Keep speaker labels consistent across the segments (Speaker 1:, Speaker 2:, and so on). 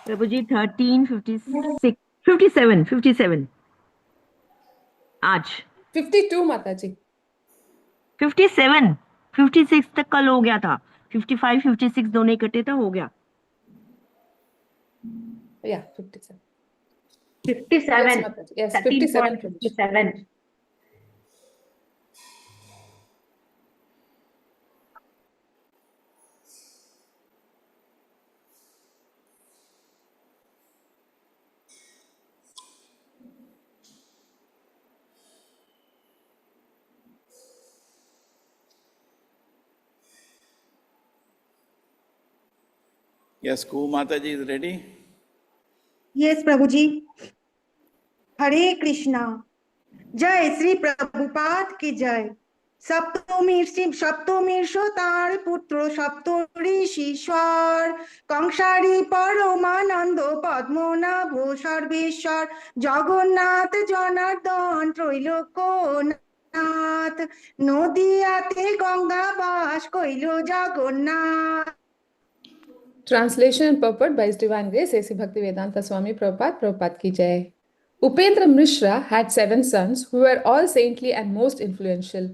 Speaker 1: Prabhuji, 1356, 57 आज
Speaker 2: 52 माताजी
Speaker 1: 57 56 तक कल हो गया था. 55 56 दोनों इकट्ठे था, हो गया.
Speaker 2: Yeah, 57.
Speaker 3: 57.
Speaker 2: Yes, Mataji. Yes, 57.
Speaker 3: 57.
Speaker 4: Yes, Ku Mataji is ready.
Speaker 5: Yes, Prabhuji. Hare Krishna. Jai Sri Prabhupada ki jai. সপ্তমীর্ষ তার পুত্র সপ্তঋষীশ্বর কংসারী পরমানন্দ পদ্মনাভ সর্বেশ্বর জগন্নাথ জনার্দন ত্রৈলোক্যনাথ নদিয়াতে গঙ্গা বাস কইল Jagannath.
Speaker 2: Translation and purport by His Divine Grace, A.C. Bhaktivedanta Swami Prabhupada, Prabhupada ki jai. Upendra Mishra had 7 sons who were all saintly and most influential.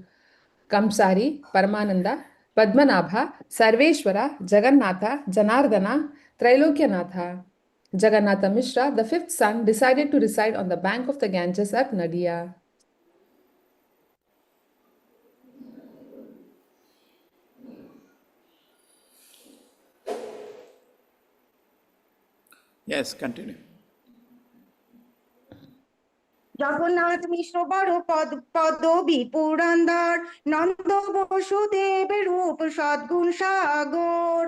Speaker 2: Kamsari, Paramananda, Padmanabha, Sarveshwara, Jagannatha, Janardana, Trailokyanatha. Jagannatha Mishra, the 5th son, decided to reside on the bank of the Ganges at Nadia.
Speaker 4: Yes, continue.
Speaker 5: Jagannath মিশ্র বড় পদবী পুরন্দর নন্দ বসুদেব রূপ সদ্গুণ সাগর.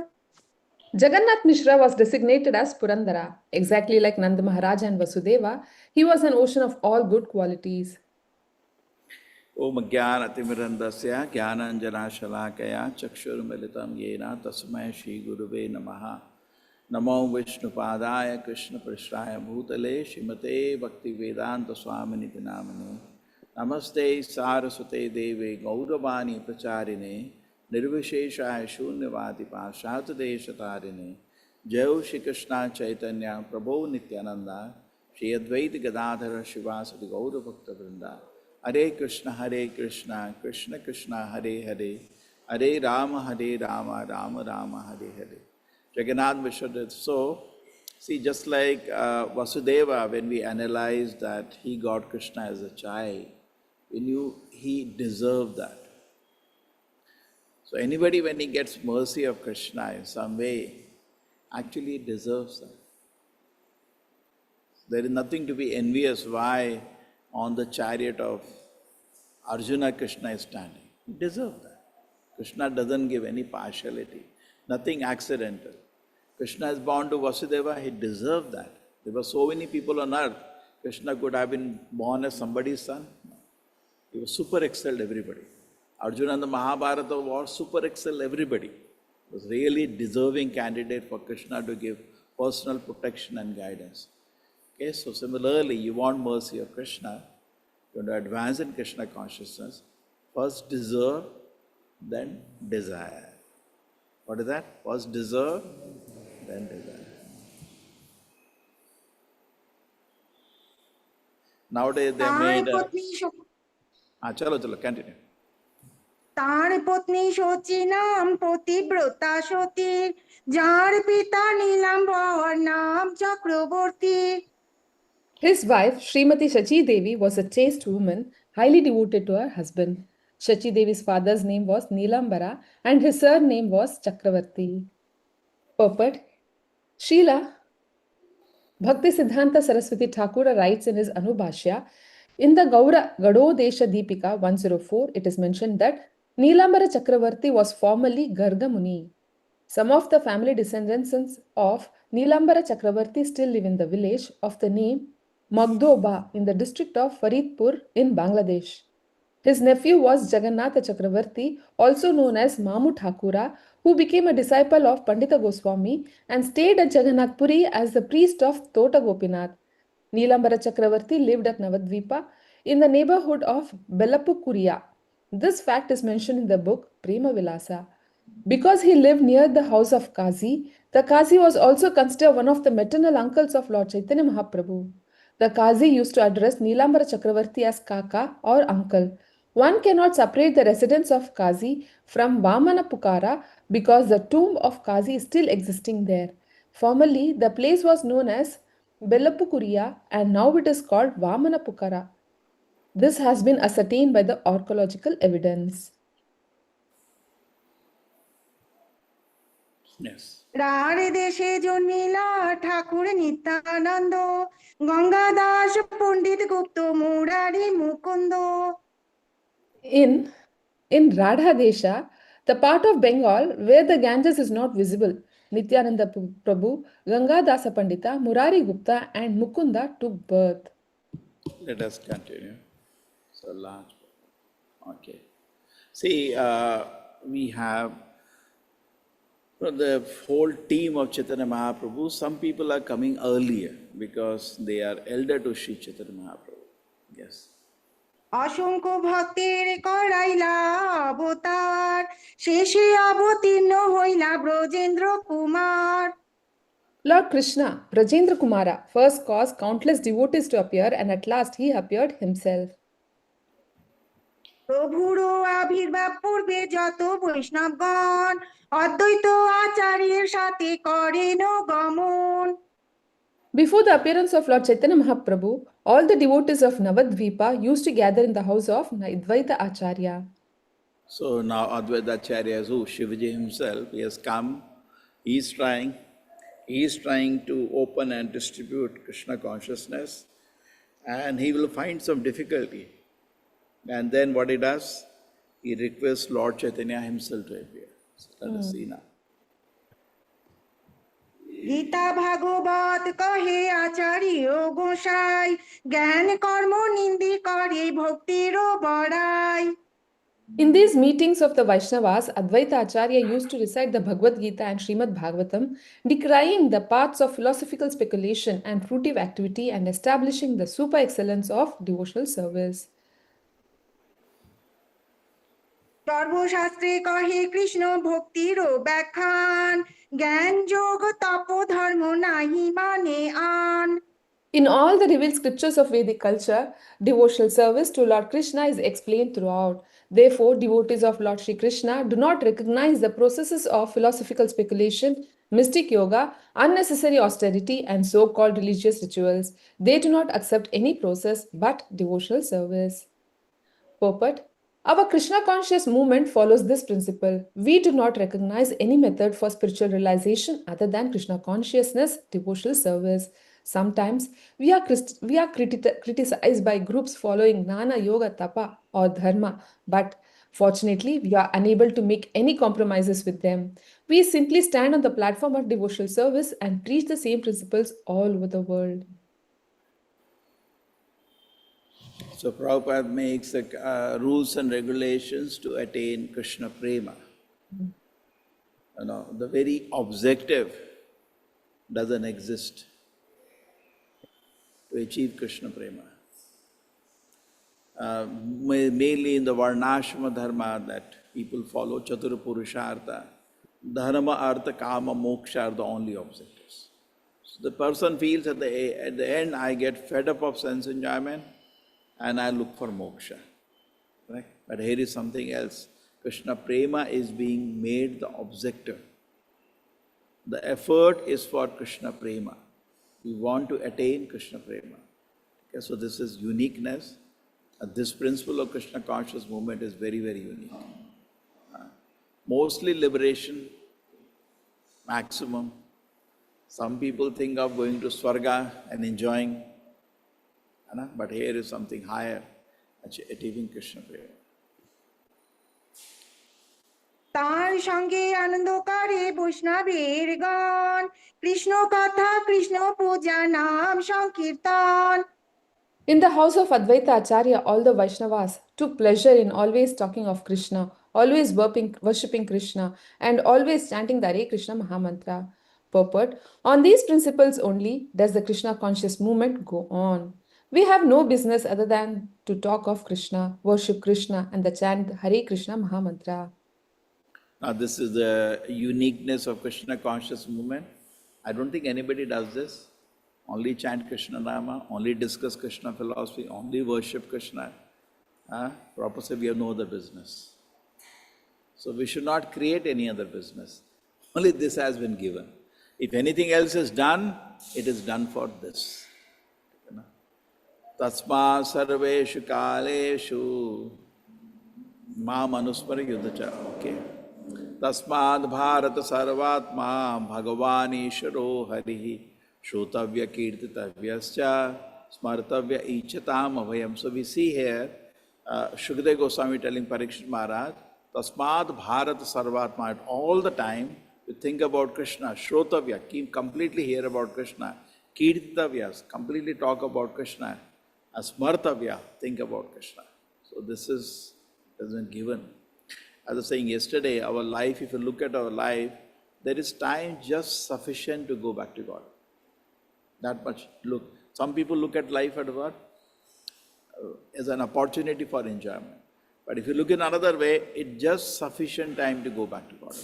Speaker 2: Jagannath Mishra was designated as Purandara. Exactly like Nanda Maharaj and Vasudeva, he was an ocean of all good qualities.
Speaker 4: Om Jnanatimirandasya Jnananjanashalakaya Chakshurmilitam Yena Tasmai Shri Guruve Namaha. Namo Vishnupadaya Krishna Prishraya Bhutale Shrimate Bhaktivedanta Swaminiti Namane. Namaste Saraswate Deve Gauravani Pracharine Nirvisheshaya Shunyavati Pashatadeshatarine. Jai Shri Krishna Chaitanya Prabhu Nityananda Shri Advaita Gadadhara Shivasati Gaura Bhakta Vrinda. Hare Krishna Krishna Krishna Hare Hare Hare Rama Rama Rama Hare Hare. Jagannath Mishra did so. See, just like Vasudeva, when we analyze that he got Krishna as a child, we knew he deserved that. So anybody, when he gets mercy of Krishna in some way, actually deserves that. There is nothing to be envious why on the chariot of Arjuna Krishna is standing. He deserved that. Krishna doesn't give any partiality, nothing accidental. Krishna is born to Vasudeva, he deserved that. There were so many people on earth, Krishna could have been born as somebody's son. No. He was super excelled everybody. Arjuna in the Mahabharata war super excelled everybody. He was really deserving candidate for Krishna to give personal protection and guidance. Okay, so similarly, you want mercy of Krishna, you want to advance in Krishna consciousness, first deserve, then desire. What is that? First deserve, then desire. Nowadays they made chalo, continue.
Speaker 5: তার পত্নী সচী নাম পতিব্রতা সতীর যার পিতা নীলাম্বর নাম Chakraborty.
Speaker 2: His wife, Srimati Shachi Devi, was a chaste woman, highly devoted to her husband. Shachi Devi's father's name was Nilambara and his surname was Chakravarti. Purport: Srila Bhakti Siddhanta Saraswati Thakura writes in his Anubhashya, in the Gaura Gadodesha Deepika 104, it is mentioned that Nilambara Chakravarti was formerly Garga Muni. Some of the family descendants of Nilambara Chakravarti still live in the village of the name Magdoba in the district of Faridpur in Bangladesh. His nephew was Jagannatha Chakravarti, also known as Mamu Thakura, who became a disciple of Pandita Goswami and stayed at Jagannath Puri as the priest of Tota Gopinath. Nilambara Chakravarti lived at Navadvipa in the neighborhood of Bellapukuriya. This fact is mentioned in the book Prema Vilasa. Because he lived near the house of Kazi, The Qazi was also considered one of the maternal uncles of Lord Chaitanya Mahaprabhu. The Qazi used to address Nilambara Chakravarti as Kaka or uncle. One cannot separate the residence of Qazi from Vamana Pukara because the tomb of Qazi is still existing there. Formerly, the place was known as Bellapukuriya and now it is called Vamana Pukara. This has been ascertained by the archaeological evidence.
Speaker 4: Yes.
Speaker 5: রাঢ় দেশে জন্মিলা ঠাকুর নিত্যানন্দ গঙ্গা দাস পণ্ডিত গুপ্ত Murari Mukunda
Speaker 2: In Radha Desha, the part of Bengal where the Ganges is not visible, Nityananda Prabhu, Ganga Dasa Pandita, Murari Gupta, and Mukunda took birth.
Speaker 4: Let us continue. So large. Okay. See, we have the whole team of Chaitanya Mahaprabhu. Some people are coming earlier because they are elder to Sri Chaitanya Mahaprabhu. Yes.
Speaker 5: অসংখ্য ভক্তের করাইলা অবতার শেষে অবতীর্ণ হইলা Brajendra Kumar
Speaker 2: Lord Krishna, Brajendra Kumara, first caused countless devotees to appear and at last he appeared himself.
Speaker 5: প্রভুর আবির্ভাব পূর্বে যত বৈষ্ণবগণ অদ্বৈত আচার্যের সাথে করেন গমন
Speaker 2: Before the appearance of Lord Chaitanya Mahaprabhu, all the devotees of Navadvipa used to gather in the house of Advaita Acharya.
Speaker 4: So now Advaita Acharya is who? Shivaji himself. He has come. He is trying to open and distribute Krishna consciousness, and he will find some difficulty. And then what he does? He requests Lord Chaitanya himself to appear. So let us see now.
Speaker 5: Gita ভাগবত কহে আচার্য গোসাই জ্ঞান কর্ম নিন্দি করে ভক্তিরও বড়াই
Speaker 2: In these meetings of the Vaishnavas, Advaita Acharya used to recite the Bhagavad Gita and Srimad Bhagavatam, decrying the paths of philosophical speculation and fruitive activity and establishing the super excellence of devotional service.
Speaker 5: সর্বশাস্ত্রে কহে কৃষ্ণ ভক্তিরও ব্যাখ্যান জ্ঞান যোগ তপ ধর্ম নাহি মানে আন
Speaker 2: In all the revealed scriptures of Vedic culture, devotional service to Lord Krishna is explained throughout. Therefore, devotees of Lord Sri Krishna do not recognize the processes of philosophical speculation, mystic yoga, unnecessary austerity, and so called religious rituals. They do not accept any process but devotional service. Purport. Our Krishna conscious movement follows this principle. We do not recognize any method for spiritual realization other than Krishna consciousness, devotional service. Sometimes we are criticized by groups following Gnana Yoga Tapa or Dharma, but fortunately we are unable to make any compromises with them. We simply stand on the platform of devotional service and preach the same principles all over the world.
Speaker 4: So Prabhupada makes the rules and regulations to attain Krishna Prema. The very objective doesn't exist to achieve Krishna Prema. Mainly in the Varnashrama Dharma that people follow, Chatura Purushartha, Dharma, Artha, Kama, Moksha are the only objectives. So the person feels at the end, I get fed up of sense enjoyment, and I look for moksha. Right? But here is something else. Krishna Prema is being made the objective. The effort is for Krishna Prema. We want to attain Krishna Prema. Okay, so this is uniqueness. This principle of Krishna conscious movement is very, very unique. Mostly liberation, maximum. Some people think of going to Swarga and enjoying. But here is something higher, achieving Krishna Prema.
Speaker 5: তার সঙ্গে আনন্দ করে বৈষ্ণবের গান কৃষ্ণ কথা কৃষ্ণ পূজা নাম সংকীর্তন
Speaker 2: In the house of Advaita Acharya, all the Vaishnavas took pleasure in always talking of Krishna, always worshipping Krishna, and always chanting the Hare Krishna Mahamantra. Purport. On these principles only does the Krishna conscious movement go on. We have no business other than to talk of Krishna, worship Krishna, and the chant Hare Krishna Mahamantra.
Speaker 4: Now this is the uniqueness of Krishna conscious movement. I don't think anybody does this. Only chant Krishna Nama, only discuss Krishna philosophy, only worship Krishna. Prabhupada said we have no other business. So we should not create any other business. Only this has been given. If anything else is done, it is done for this. Tasma sarveshu kaleshu ma manuspara yuddhacha. Okay. Tasmad bharata sarvatma bhagavani isharo harihi shrutavya kirtitavyascha smartavya ichatam avayam. So we see here Shukadeva Goswami telling Parikshit Maharaj, Tasmad Bharat Sarvatma, at all the time you think about Krishna, Shrotavya, keep completely hear about Krishna, Kirtitavyas, completely talk about Krishna, Smartavya, think about Krishna. So this has been given. As I was saying yesterday, our life, if you look at our life, there is time just sufficient to go back to God. That much. Look, some people look at life at what? As an opportunity for enjoyment. But if you look in another way, it's just sufficient time to go back to God.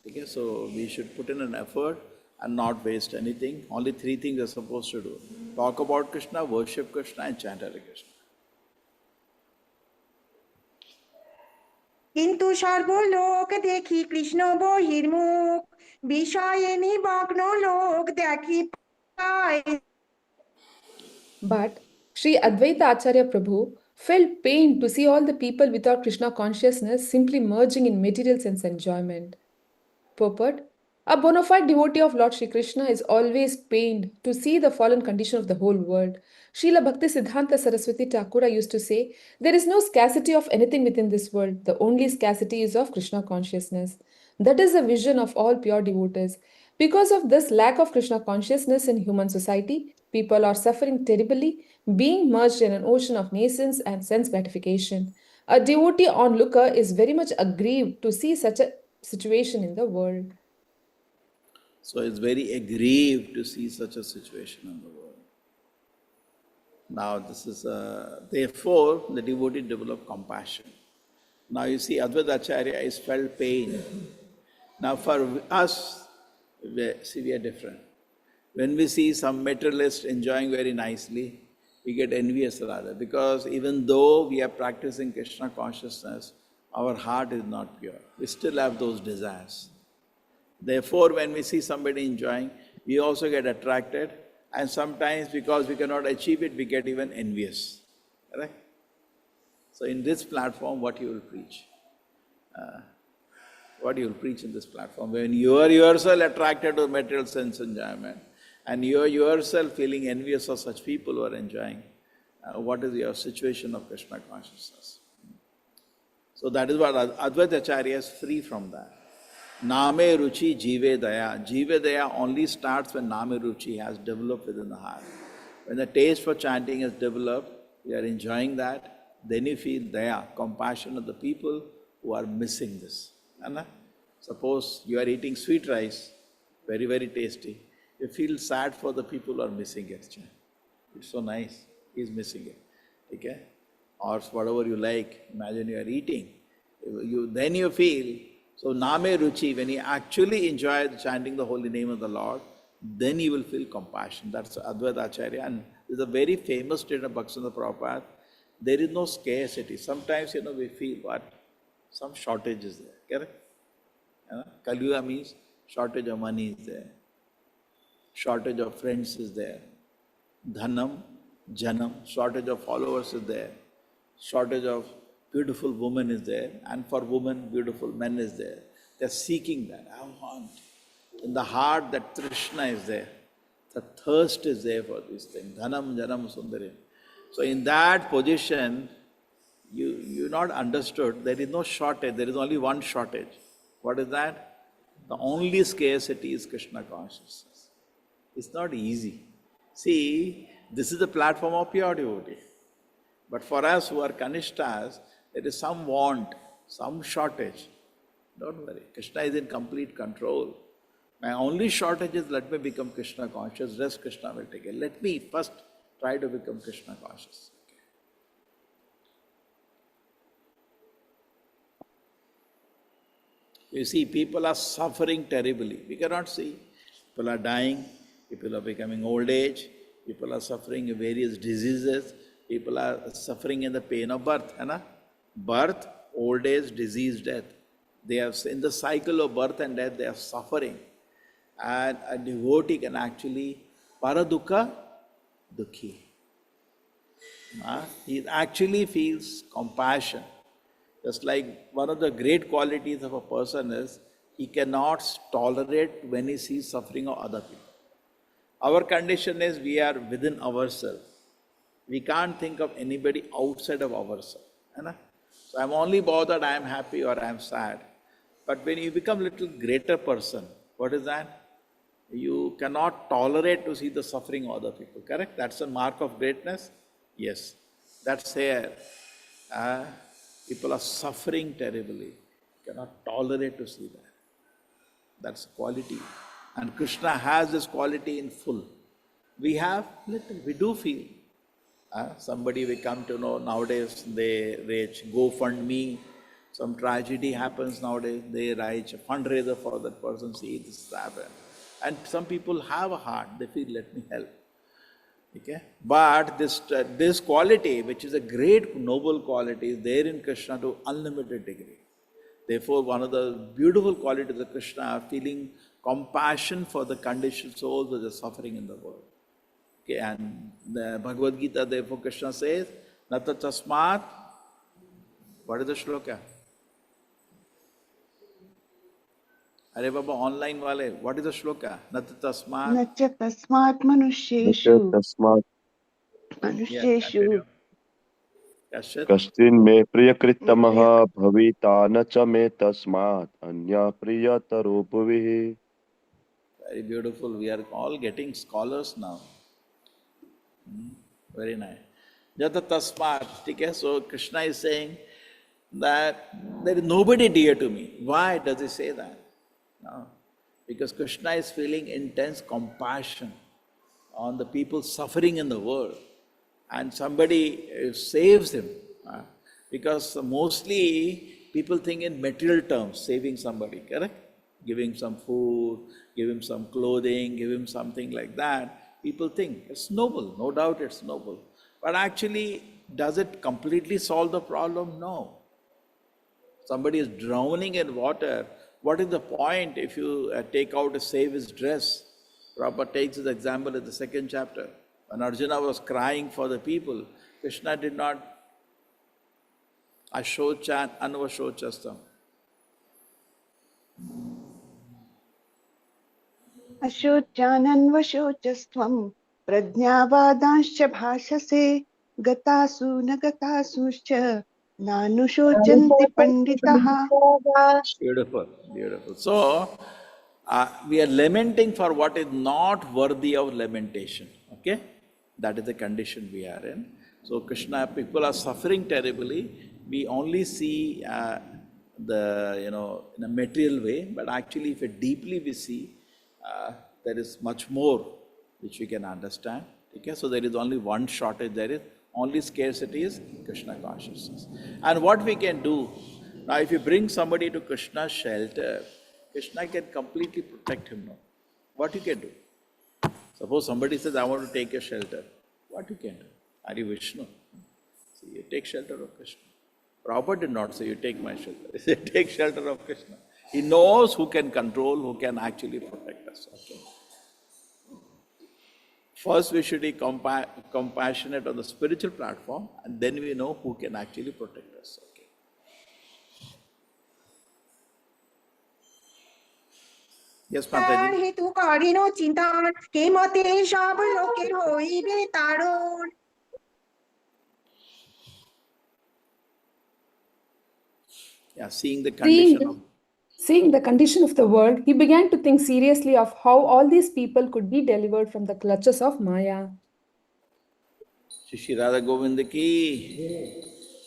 Speaker 4: Okay, so we should put in an effort and not waste anything. Only three things we are supposed to do. Talk about Krishna, worship Krishna and chant Hare Krishna.
Speaker 5: কিন্তু সর্বলোক দেখি কৃষ্ণ বহির্মুখ বিষয়ে নিমগ্ন লোক দেখি পায়।
Speaker 2: But Sri Advaita Acharya Prabhu felt pain to see all the people without Krishna consciousness simply merging in material sense enjoyment. Purport: a bona fide devotee of Lord Shri Krishna is always pained to see the fallen condition of the whole world. Srila Bhakti Siddhanta Saraswati Thakura used to say, there is no scarcity of anything within this world. The only scarcity is of Krishna consciousness. That is the vision of all pure devotees. Because of this lack of Krishna consciousness in human society, people are suffering terribly, being merged in an ocean of nascence and sense gratification. A devotee onlooker is very much aggrieved to see such a situation in the world.
Speaker 4: So it's very aggrieved to see such a situation in the world. Now this is, therefore the devotee develop compassion. Now you see Advaita Acharya is felt pain. Now for us, we are different. When we see some materialist enjoying very nicely, we get envious rather, because even though we are practicing Krishna consciousness, our heart is not pure. We still have those desires. Therefore, when we see somebody enjoying, we also get attracted, and sometimes because we cannot achieve it, we get even envious. Correct? So in this platform, what you will preach? What you will preach in this platform? When you are yourself attracted to material sense enjoyment, and you are yourself feeling envious of such people who are enjoying, what is your situation of Krishna consciousness? So that is what Advaita Acharya is free from that. Name Ruchi Jive Daya. Jive Daya only starts when Name Ruchi has developed within the heart. When the taste for chanting is developed, you are enjoying that, then you feel Daya, compassion of the people who are missing this. Suppose you are eating sweet rice, very, very tasty. You feel sad for the people who are missing it. It's so nice, he's missing it. Okay? Or whatever you like, imagine you are eating. Then you feel, so Name Ruchi, when you actually enjoy chanting the holy name of the Lord, then you will feel compassion. That's Advaita Acharya. And this is a very famous statement of Bhaktivinoda Prabhupada. There is no scarcity. Sometimes, we feel what? Some shortage is there. Correct? Kali Yuga means shortage of money is there. Shortage of friends is there. Dhanam, Janam, shortage of followers is there. Shortage of beautiful women is there. And for women, beautiful men is there. They are seeking that. I want. In the heart, that Trishna is there. The thirst is there for these things. Dhanam, Janam, Sundarim. So in that position, you not understood, there is no shortage, there is only one shortage. What is that? The only scarcity is Krishna consciousness. It's not easy. See, this is the platform of pure devotee. But for us who are Kanishtas, there is some want, some shortage. Don't worry, Krishna is in complete control. My only shortage is let me become Krishna conscious, rest Krishna will take it. Let me first try to become Krishna conscious. You see, people are suffering terribly. We cannot see. People are dying, people are becoming old age, people are suffering various diseases, people are suffering in the pain of birth. Hai na? Birth, old age, disease, death. They are in the cycle of birth and death, they are suffering. And a devotee can actually paradukha dukhi. He actually feels compassion. Just like one of the great qualities of a person is he cannot tolerate when he sees suffering of other people. Our condition is we are within ourselves. We can't think of anybody outside of ourselves. So I'm only bothered I am happy or I am sad. But when you become a little greater person, what is that? You cannot tolerate to see the suffering of other people, correct? That's a mark of greatness? Yes. That's here. People are suffering terribly. Cannot tolerate to see that. That's quality. And Krishna has this quality in full. We have little, we do feel. Somebody we come to know nowadays, they reach GoFundMe. Some tragedy happens nowadays, they write a fundraiser for that person, see this happen. And some people have a heart, they feel, let me help. Okay? But this quality, which is a great noble quality, is there in Krishna to unlimited degree. Therefore, one of the beautiful qualities of Krishna are feeling compassion for the conditioned souls that are suffering in the world. Okay, and the Bhagavad Gita, therefore Krishna says, Nata tasmat, what is the shloka? Are Baba online wale, what is the shloka? Nata tasmat.
Speaker 3: न च तस्मात्
Speaker 6: न च
Speaker 3: मनुष्येषु
Speaker 6: तस्मात्
Speaker 4: Yeah,
Speaker 3: मनुष्येषु
Speaker 4: continue. Kashyat.
Speaker 6: कश्चिन्मे प्रियकृत्तमः
Speaker 3: प्रिय
Speaker 6: भविता न च मे तस्मात् अन्यः प्रियतरो भुविः.
Speaker 4: Very beautiful. We are all getting scholars now. Very nice. Jata tasmat. Okay? So Krishna is saying that there is nobody dear to me. Why does he say that? No. Because Krishna is feeling intense compassion on the people suffering in the world. And somebody saves him. Because mostly people think in material terms, saving somebody, correct? Giving some food, give him some clothing, give him something like that. People think it's noble, no doubt it's noble. But actually, does it completely solve the problem? No. Somebody is drowning in water. What is the point if you take out to save his dress? Prabhupada takes his example in the second chapter. When Arjuna was crying for the people, Krishna did not ashochan anvashochastam.
Speaker 3: अशोचानन्वशोचस्त्वं प्रज्ञावादांश्च भाषसे गतासु न गतासुश्च नानुशोचन्ति पंडिताः.
Speaker 4: Beautiful, beautiful. So, we are lamenting for what is not worthy of lamentation. Okay? That is the condition we are in. So, Krishna, people are suffering terribly. We only see in a material way, but actually, if deeply we see, there is much more which we can understand. Okay? So, there is only one shortage, there is only scarcity is Krishna consciousness. And what we can do, now if you bring somebody to Krishna's shelter, Krishna can completely protect him now. What you can do? Suppose somebody says, I want to take a shelter. What you can do? Are you Vishnu? So you take shelter of Krishna. Prabhupada did not say, you take my shelter. He said, take shelter of Krishna. He knows who can control, who can actually protect us. Okay? First, we should be compassionate on the spiritual platform, and then we know who can actually protect us. Okay? Yes,
Speaker 5: তার
Speaker 4: Mataji.
Speaker 5: হেতু করেন চিন্তন কে মতে সব লোকের হইবে তারণ।
Speaker 4: Yeah, seeing the condition of...
Speaker 2: Seeing the condition of the world, he began to think seriously of how all these people could be delivered from the clutches of Maya.
Speaker 4: Shri Radha Govinda ki.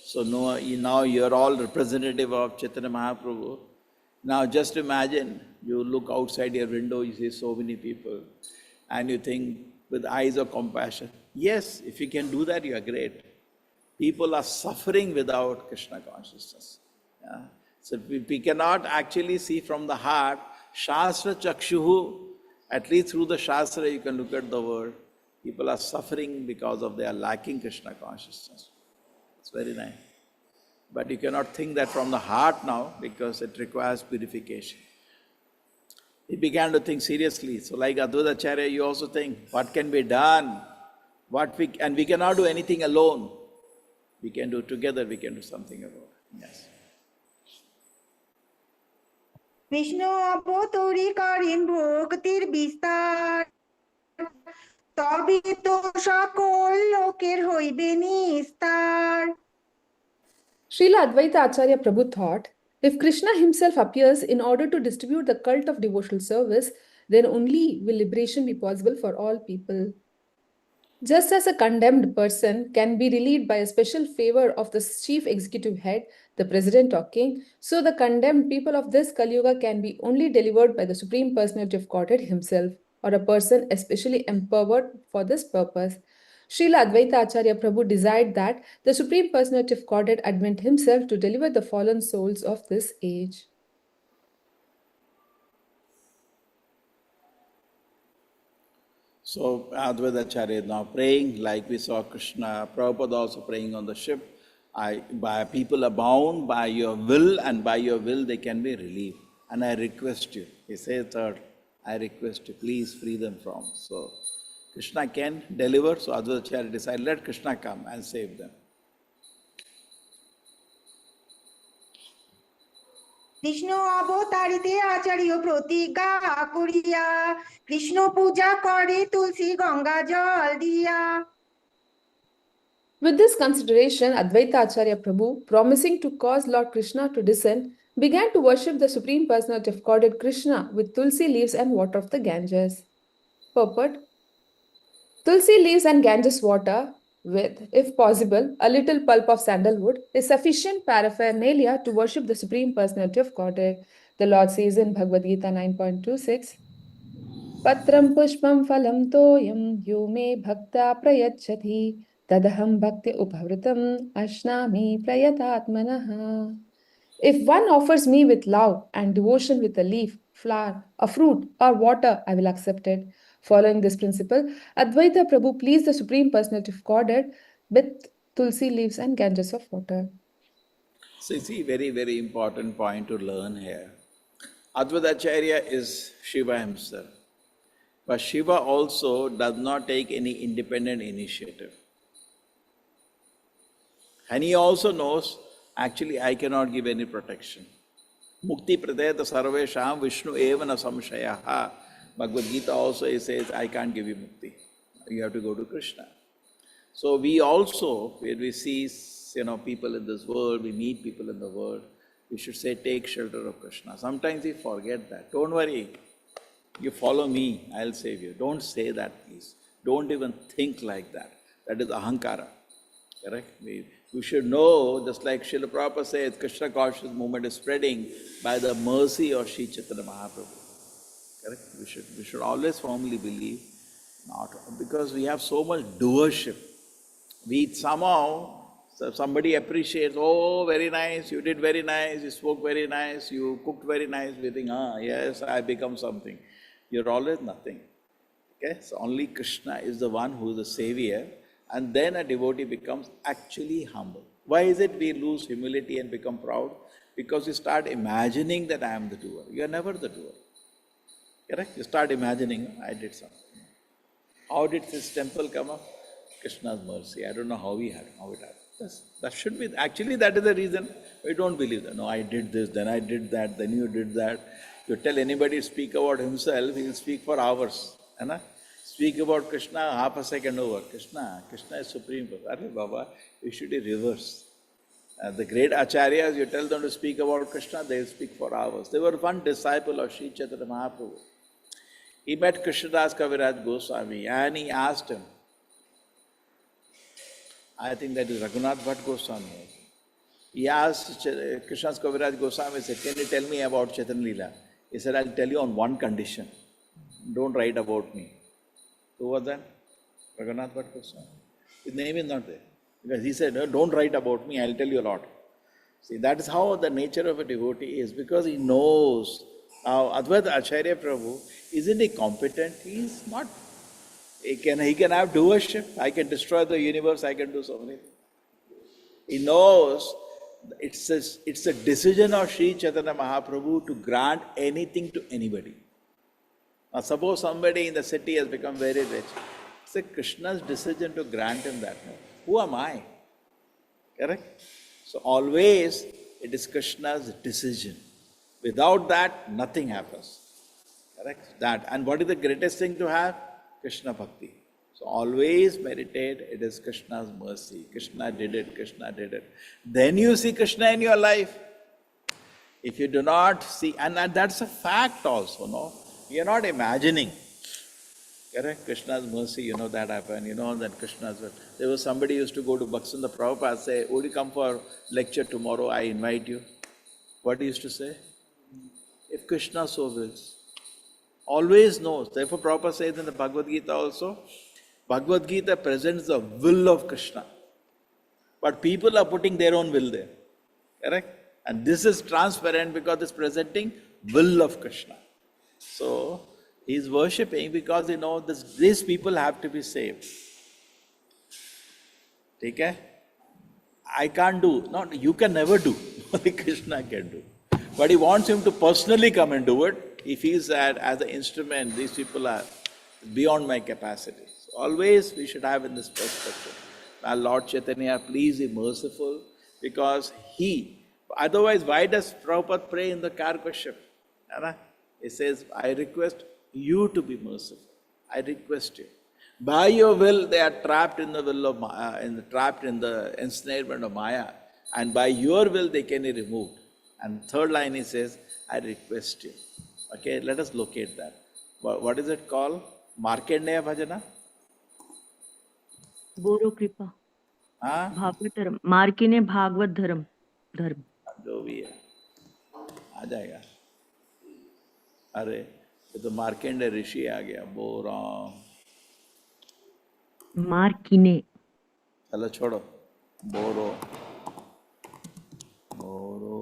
Speaker 4: So now you're all representative of Chaitanya Mahaprabhu. Now just imagine, you look outside your window, you see so many people, and you think with eyes of compassion. Yes, if you can do that, you are great. People are suffering without Krishna consciousness. Yeah. So we cannot actually see from the heart, Shastra Chakshuhu, at least through the Shastra you can look at the world. People are suffering because of they are lacking Krishna consciousness. It's very nice. But you cannot think that from the heart now because it requires purification. He began to think seriously. So like Advaita Acharya, you also think, what can be done? And we cannot do anything alone. We can do together, we can do something about it. Yes.
Speaker 5: Krishna অবতরী করেন ভক্তির বিস্তার তবে তো সকল লোকের হইবে নিস্তার
Speaker 2: Srila Advaita Acharya Prabhu thought, if Krishna himself appears in order to distribute the cult of devotional service, then only will liberation be possible for all people. Just as a condemned person can be relieved by a special favor of the chief executive head, the president or king, so the condemned people of this Kali Yuga can be only delivered by the Supreme Personality of Godhead himself, or a person especially empowered for this purpose. Srila Advaita Acharya Prabhu desired that the Supreme Personality of Godhead advent himself to deliver the fallen souls of this age.
Speaker 4: So Advaita Acharya is now praying, like we saw Krishna, Prabhupada also praying on the ship. By people are bound by your will, and by your will they can be relieved. And I request you, he says third, I request you, please free them from. So Krishna can deliver, so Advaita Acharya decided, let Krishna come and save them.
Speaker 5: Krishna অবতারিতে আচার্য প্রতিজ্ঞা করিয়া কৃষ্ণ পূজা করে তুলসী গঙ্গা জল দিয়া
Speaker 2: With this consideration, Advaita Acharya Prabhu, promising to cause Lord Krishna to descend, began to worship the Supreme Personality of Godhead Krishna with tulsi leaves and water of the Ganges. Purport: Tulsi leaves and Ganges water with, if possible, a little pulp of sandalwood is sufficient paraphernalia to worship the Supreme Personality of Godhead. The Lord says in Bhagavad Gita 9.26, Patram pushpam phalam toyam yo me bhakta prayachati tadaham bhakti upavritam ashnami prayatatmanaha. If one offers me with love and devotion with a leaf, flower, a fruit, or water, I will accept it. Following this principle, Advaita Prabhu pleased the Supreme Personality of Godhead with tulsi leaves and Ganges of water.
Speaker 4: So you see, very, very important point to learn here. Advaita Acharya is Shiva himself. But Shiva also does not take any independent initiative. And he also knows, actually, I cannot give any protection. Mukti pradeta sarvesham Vishnu evana samshayaha. Bhagavad Gita also says, I can't give you mukti. You have to go to Krishna. So we also, when we see people in this world, we meet people in the world, we should say, take shelter of Krishna. Sometimes we forget that. Don't worry. You follow me, I'll save you. Don't say that, please. Don't even think like that. That is ahankara. Correct? We should know, just like Srila Prabhupada says, Krishna conscious movement is spreading by the mercy of Sri Chaitanya Mahaprabhu. Correct? We should always firmly believe, not because we have so much doership. We somehow, somebody appreciates, oh, very nice, you did very nice, you spoke very nice, you cooked very nice. We think, yes, I become something. You're always nothing. Okay? So only Krishna is the one who is the savior, and then a devotee becomes actually humble. Why is it we lose humility and become proud? Because you start imagining that I am the doer. You are never the doer. Correct? You start imagining, I did something. How did this temple come up? Krishna's mercy. I don't know how it happened. That should be, actually that is the reason we don't believe that. No, I did this, then I did that, then you did that. You tell anybody to speak about himself, he will speak for hours. Speak about Krishna, half a second over. Krishna is supreme. Arre Baba, you should be reverse. The great acharyas, you tell them to speak about Krishna, they will speak for hours. They were one disciple of Sri Chaitanya Mahaprabhu. He met Krishnadas Kaviraj Goswami and he asked him, I think that is Raghunath Bhatt Goswami. He asked Krishnadas Kaviraj Goswami, said, can you tell me about Chaitanya Lila? He said, I'll tell you on one condition. Don't write about me. Who was that? Raghunath Bhatt Goswami. His name is not there. Because he said, don't write about me, I'll tell you a lot. See, that is how the nature of a devotee is, because he knows. Now, Advaita Acharya Prabhu, isn't he competent? He is not. He can have doership. I can destroy the universe, I can do so many things. He knows it's a decision of Sri Chaitanya Mahaprabhu to grant anything to anybody. Now, suppose somebody in the city has become very rich. It's a Krishna's decision to grant him that. Who am I? Correct? So always it is Krishna's decision. Without that, nothing happens. Correct? That. And what is the greatest thing to have? Krishna Bhakti. So always meditate, it is Krishna's mercy. Krishna did it, Krishna did it. Then you see Krishna in your life. If you do not see, and that's a fact also, no? You are not imagining. Correct? Krishna's mercy, that happened, that Krishna's will. There was somebody used to go to Bhaktivinoda Prabhupada, say, would you come for lecture tomorrow? I invite you. What he used to say? If Krishna so wills. Always knows. Therefore, Prabhupada says in the Bhagavad Gita also, Bhagavad Gita presents the will of Krishna. But people are putting their own will there. Correct? And this is transparent because it's presenting will of Krishna. So, he is worshipping because these people have to be saved. Okay? I can't do. No, you can never do. Only Krishna can do. But he wants him to personally come and do it. He feels that as an instrument, these people are beyond my capacity. So always we should have in this perspective. Now, Lord Chaitanya, please be merciful, because otherwise why does Prabhupada pray in the Karka ship? He says, I request you to be merciful. I request you. By your will, they are trapped in the will of trapped in the ensnarement of Maya. And by your will, they can be removed. And third line, he says, I request you. Okay, let us locate that. What is it called? Markandeya Bhajana?
Speaker 1: बोरो कृपा
Speaker 4: हाँ?
Speaker 1: भागवत धर्म मार्किने भागवत धर्म धर्म
Speaker 4: जो भी है आ जाएगा. अरे ये तो मार्केंडे ऋषि आ गया. बोरा
Speaker 1: मार्किने.
Speaker 4: चलो छोड़ो. बोरो बोरो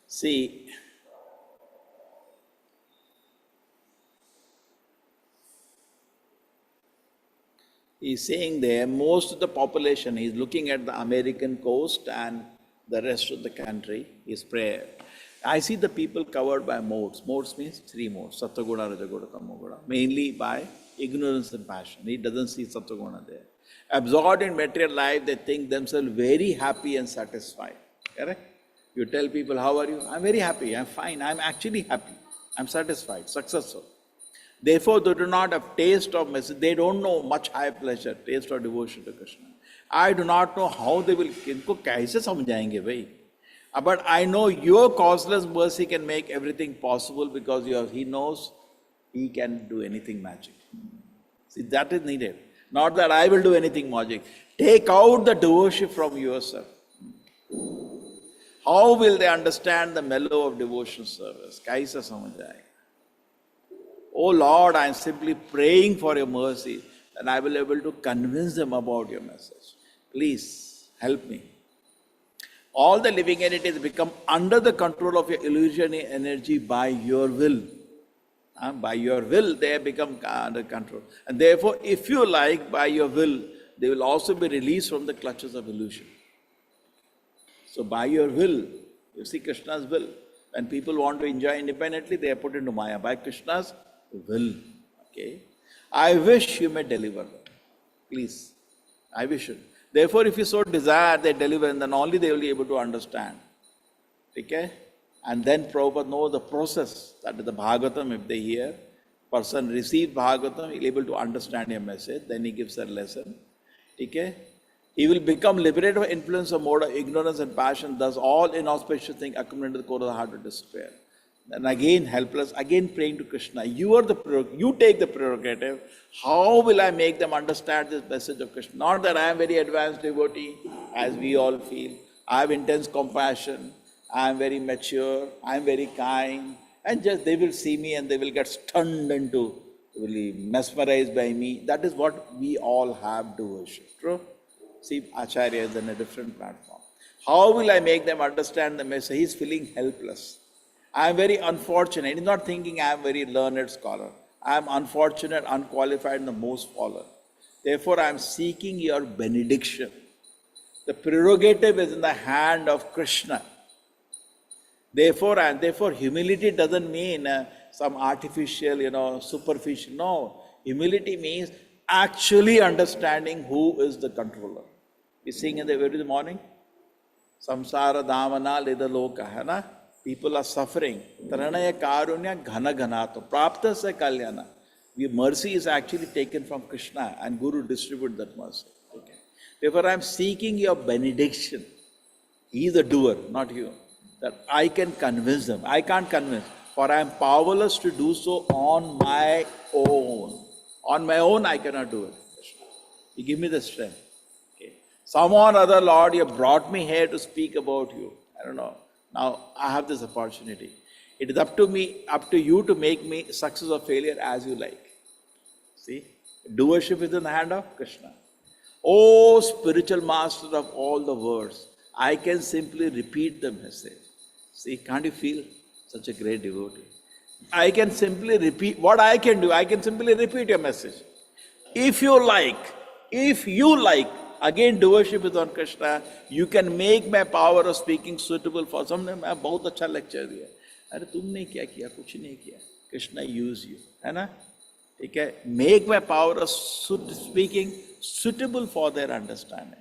Speaker 4: See, he's saying there, most of the population, he's looking at the American coast and the rest of the country, his prayer. I see the people covered by modes. Modes means three modes, Sattva-guna, Raja-guna, Tamo-guna, mainly by ignorance and passion. He doesn't see Sattva-guna there. Absorbed in material life, they think themselves very happy and satisfied. Correct? You tell people, how are you? I'm very happy, I'm fine, I'm actually happy, I'm satisfied, successful. Therefore, they do not have taste of message, they don't know much higher pleasure, taste or devotion to Krishna. I do not know how they will, इनको कैसे समझाएंगे भाई? But I know your causeless mercy can make everything possible, because he knows he can do anything magic. See, that is needed. Not that I will do anything magic. Take out the devotion from yourself. How will they understand the mellow of devotional service? Kaisa samajh aayega? Oh Lord, I am simply praying for your mercy, and I will be able to convince them about your message. Please help me. All the living entities become under the control of your illusionary energy by your will. By your will, they become under control. And therefore, if you like, by your will, they will also be released from the clutches of illusion. So by your will, you see Krishna's will. When people want to enjoy independently, they are put into Maya. By Krishna's will. Okay? I wish you may deliver them. Please. I wish you. Therefore, if you so desire, they deliver, and then only they will be able to understand. Okay? And then Prabhupada knows the process. That is the Bhagavatam, if they hear. Person receives Bhagavatam, he will be able to understand your message. Then he gives a lesson. Okay? He will become liberated of influence of mode of ignorance and passion. Thus, all inauspicious things accumulate to the core of the heart of despair. And again helpless, again praying to Krishna. You take the prerogative. How will I make them understand this message of Krishna? Not that I am very advanced devotee, as we all feel. I have intense compassion. I am very mature. I am very kind. And just they will see me and they will get stunned into, really mesmerized by me. That is what we all have to worship. True? See, Acharya is in a different platform. How will I make them understand the message? He is feeling helpless. I am very unfortunate. He's not thinking I am very learned scholar. I am unfortunate, unqualified, and the most fallen. Therefore, I am seeking your benediction. The prerogative is in the hand of Krishna. Therefore, humility doesn't mean some artificial, superficial. No, humility means actually understanding who is the controller. We sing in the every morning, Samsara Damana Leda Loka, hai na? People are suffering. Taranaya Karunya Ghana Ghanato. Prapta se Kalyana. Mercy is actually taken from Krishna and Guru distribute that mercy. Okay. Therefore, I am seeking your benediction. He is the doer, not you. That I can convince them. I can't convince, for I am powerless to do so on my own. On my own, I cannot do it. You give me the strength. Okay. Someone other, Lord, you brought me here to speak about you. I don't know. Now I have this opportunity. It is up to you to make me success or failure as you like. See, doership is in the hand of Krishna. Oh, spiritual master of all the words, I can simply repeat the message. See, can't you feel such a great devotee? I can simply repeat what I can do. I can simply repeat your message. If you like, again doership is on Krishna. You can make my power of speaking suitable for someone. I बहुत अच्छा lecture दिया. अरे तुमने क्या किया? कुछ नहीं किया. Krishna use you, है ना? ठीक है. Make my power of speaking suitable for their understanding.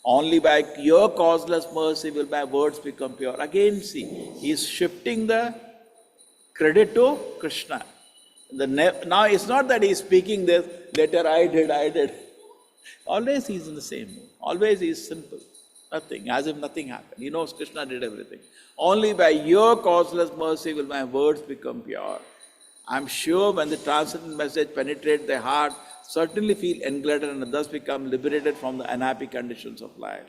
Speaker 4: Only by your causeless mercy will my words become pure. Again, see, he is shifting the credit to Krishna. Now it's not that he is speaking this, later I did. Always he is in the same mood. Always he is simple. Nothing, as if nothing happened. He knows Krishna did everything. Only by your causeless mercy will my words become pure. I'm sure when the transcendent message penetrates their heart, certainly feel engladed and thus become liberated from the unhappy conditions of life.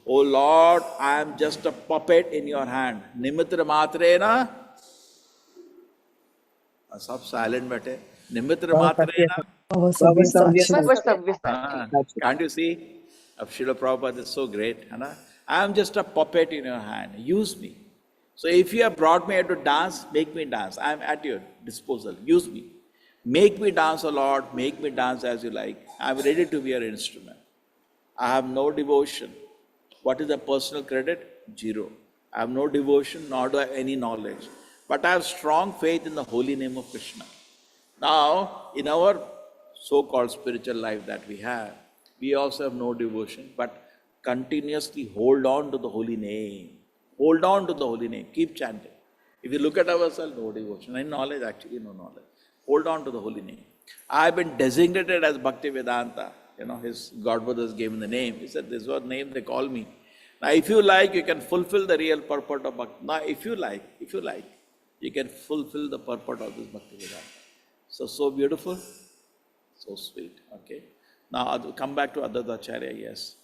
Speaker 4: Oh Lord, I am just a puppet in your hand. Nimitra matrena. Sab silent बैठे. Nimitra matrena. Can't you see? Srila Prabhupada is so great. I am just a puppet in your hand. Use me. So if you have brought me here to dance, make me dance. I am at your disposal. Use me. Make me dance, O Lord. Make me dance as you like. I am ready to be your instrument. I have no devotion. What is the personal credit? Zero. I have no devotion, nor do I have any knowledge. But I have strong faith in the holy name of Krishna. Now, in our so-called spiritual life that we have, we also have no devotion, but continuously hold on to the holy name. Hold on to the holy name. Keep chanting. If you look at ourselves, no devotion. And knowledge, actually no knowledge. Hold on to the holy name. I have been designated as Bhakti Vedanta. His godfathers gave him the name. He said, this was the name they call me. Now, if you like, you can fulfill the real purport of Bhakti. Now, if you like, you can fulfill the purport of this Bhakti Vedanta. So beautiful, so sweet. Okay. Now, I'll come back to Advaita Acharya, yes.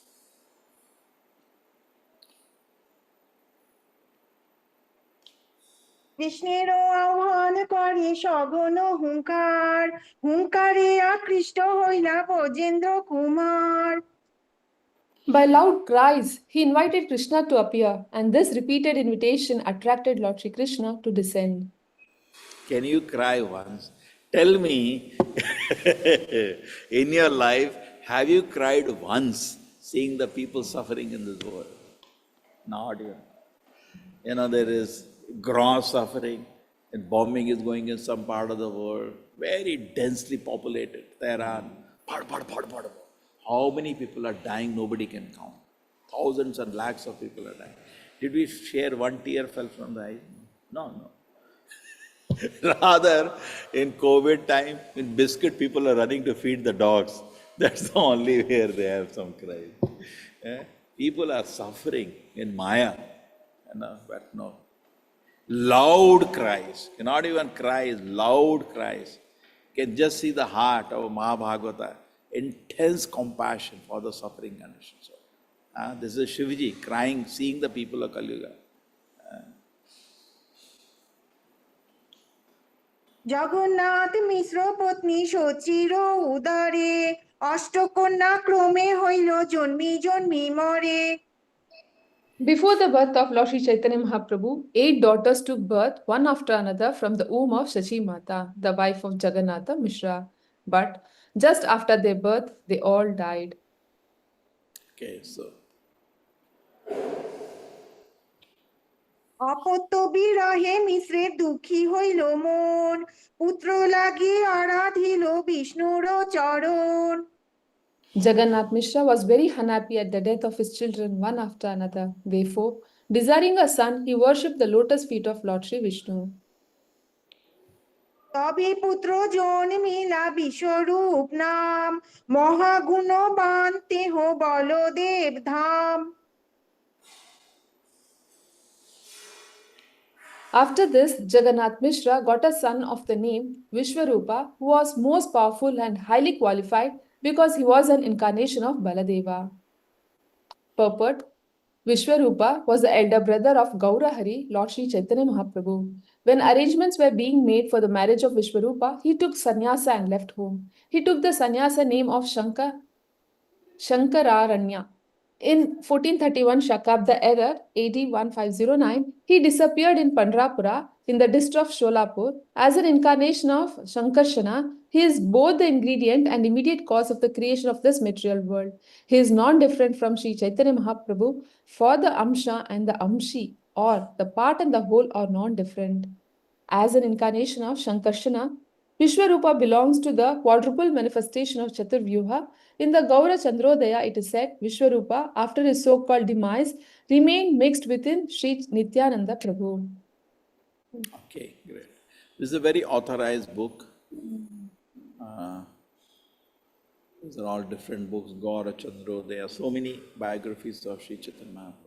Speaker 5: কৃষ্ণেরও আহ্বান করে সঘন হুঙ্কার, হুঙ্কারে আকৃষ্ট হইলা Brajendra Kumar.
Speaker 2: By loud cries, he invited Krishna to appear, and this repeated invitation attracted Lord Sri Krishna to descend.
Speaker 4: Can you cry once? Tell me, in your life, have you cried once seeing the people suffering in this world? Not even. There is gross suffering, and bombing is going in some part of the world, very densely populated. Tehran, how many people are dying, nobody can count. Thousands and lakhs of people are dying. Did we share one tear fell from the eye? No. Rather, in COVID time, in biscuit, people are running to feed the dogs. That's the only where they have some cry. People are suffering in Maya, but no. loud cries, cannot even cries, loud cries. Can just see the heart of Mahabhagavata, intense compassion for the suffering conditions. This is Shivji crying, seeing the people of Kali Yuga.
Speaker 5: Jagannath মিশ্র পত্নী সচির উদরে অষ্টকন্যা ক্রমে হইল জন্মি জন্মি মরে।
Speaker 2: Before the birth of Lord Sri Chaitanya Mahaprabhu, 8 daughters took birth one after another from the womb of Shachi Mata, the wife of Jagannatha Mishra. But just after their birth, they all died.
Speaker 4: Okay, so
Speaker 5: অপত্য বিরহে মিশ্রের দুঃখী হইল মন, পুত্র লাগি আরাধিল বিষ্ণুর চরণ।
Speaker 2: Jagannath Mishra was very unhappy at the death of his children one after another. Therefore, desiring a son, he worshipped the lotus feet of Lord Sri Vishnu.
Speaker 5: তবে পুত্র জন্মিলা বিশ্বরূপ নাম, মহাগুণবান তেহ বলদেব ধাম।
Speaker 2: After this, Jagannath Mishra got a son of the name Vishwarupa, who was most powerful and highly qualified because he was an incarnation of Baladeva. Purport: Vishwarupa was the elder brother of Gaura Hari, Lord Sri Chaitanya Mahaprabhu. When arrangements were being made for the marriage of Vishwarupa, he took sannyasa and left home. He took the sannyasa name of Shankararanya. In 1431 Shakabda error, AD 1509, he disappeared in Pandrapura in the district of Sholapur. As an incarnation of Shankarshana, he is both the ingredient and immediate cause of the creation of this material world. He is non-different from Sri Chaitanya Mahaprabhu, for the Amsha and the Amshi, or the part and the whole, are non-different. As an incarnation of Shankarshana, Vishwarupa belongs to the quadruple manifestation of Chaturvyuha. In the Gaura Chandrodaya, it is said Vishwarupa, after his so-called demise, remained mixed within Sri Nityananda Prabhu.
Speaker 4: okay, great. This is a very authorized book. These are all different books, Gaura Chandro. There are so many biographies of Sri Chaitanya Mahaprabhu.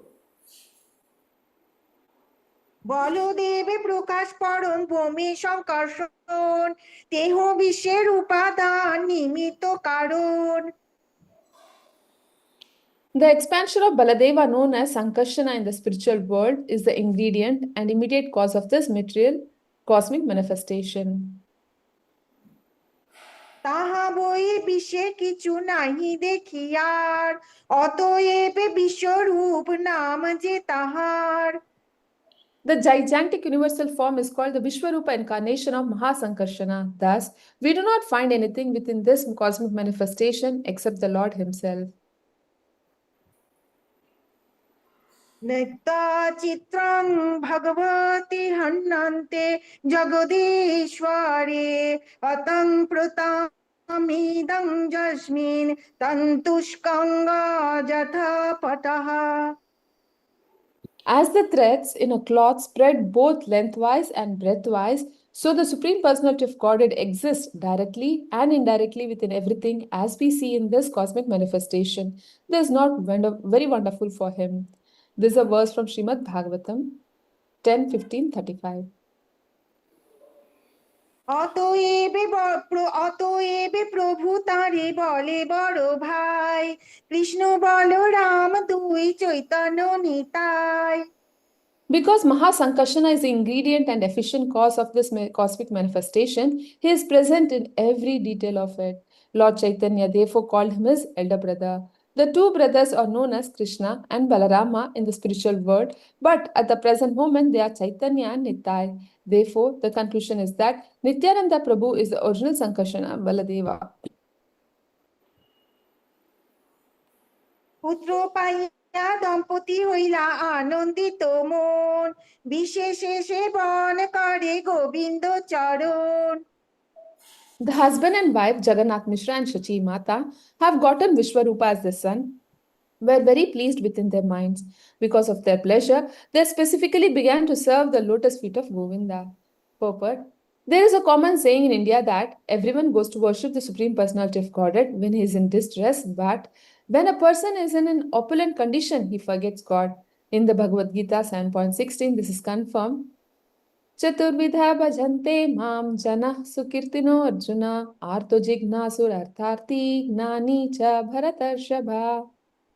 Speaker 5: বলদেবে প্রকাশ পরম ভূমি সংকর্ষণ, তেহ বিশ্বের উপাদান নিমিত্ত কারণ।
Speaker 2: The expansion of Baladeva, known as Sankarshana in the spiritual world, is the ingredient and immediate cause of this material cosmic manifestation.
Speaker 5: তাহা বই বিশ্বে কিছু নাহি দেখিয়ার, অতএব বিশ্বরূপ নাম যে তাহার।
Speaker 2: The gigantic universal form is called the Vishwarupa incarnation of Mahasankarshana. Thus, we do not find anything within this cosmic manifestation except the Lord Himself.
Speaker 5: নিত্য চিত্রং ভগবতি হন্যন্তে জগদীশ্বরে, অতং প্রতামিদং যস্মিন তন্তুষ্কঙ্গা যথা পটঃ।
Speaker 2: As the threads in a cloth spread both lengthwise and breadthwise, so the Supreme Personality of Godhead exists directly and indirectly within everything, as we see in this cosmic manifestation. This is not very wonderful for him. This is a verse from Srimad Bhagavatam 10:15-35.
Speaker 5: অতএব প্রভু তারে বলে বড় ভাই, কৃষ্ণ বলরাম দুই Chaitanya Nitai.
Speaker 2: Because Mahasankarshana is the ingredient and efficient cause of this cosmic manifestation, he is present in every detail of it. Lord Chaitanya therefore called him his elder brother. The two brothers are known as Krishna and Balarama in the spiritual world, but at the present moment they are Chaitanya and Nitai. Therefore, the conclusion is that Nityananda Prabhu is the original Sankarshana Baladeva.
Speaker 5: পুত্র পাইয়া দম্পতি হইলা আনন্দিত মন, বিশেষে সেবন করে গোবিন্দ চরণ।
Speaker 2: The husband and wife, Jagannath Mishra and Shachi Mata, have gotten Vishwarupa as their son, were very pleased within their minds. Because of their pleasure, they specifically began to serve the lotus feet of Govinda. Purport: there is a common saying in India that everyone goes to worship the Supreme Personality of Godhead when he is in distress, but when a person is in an opulent condition, he forgets God. In the Bhagavad Gita 7.16, this is confirmed. Chaturvidha bhajante mam janah sukirtino Arjuna arto jignasur gnani cha bharatarshava.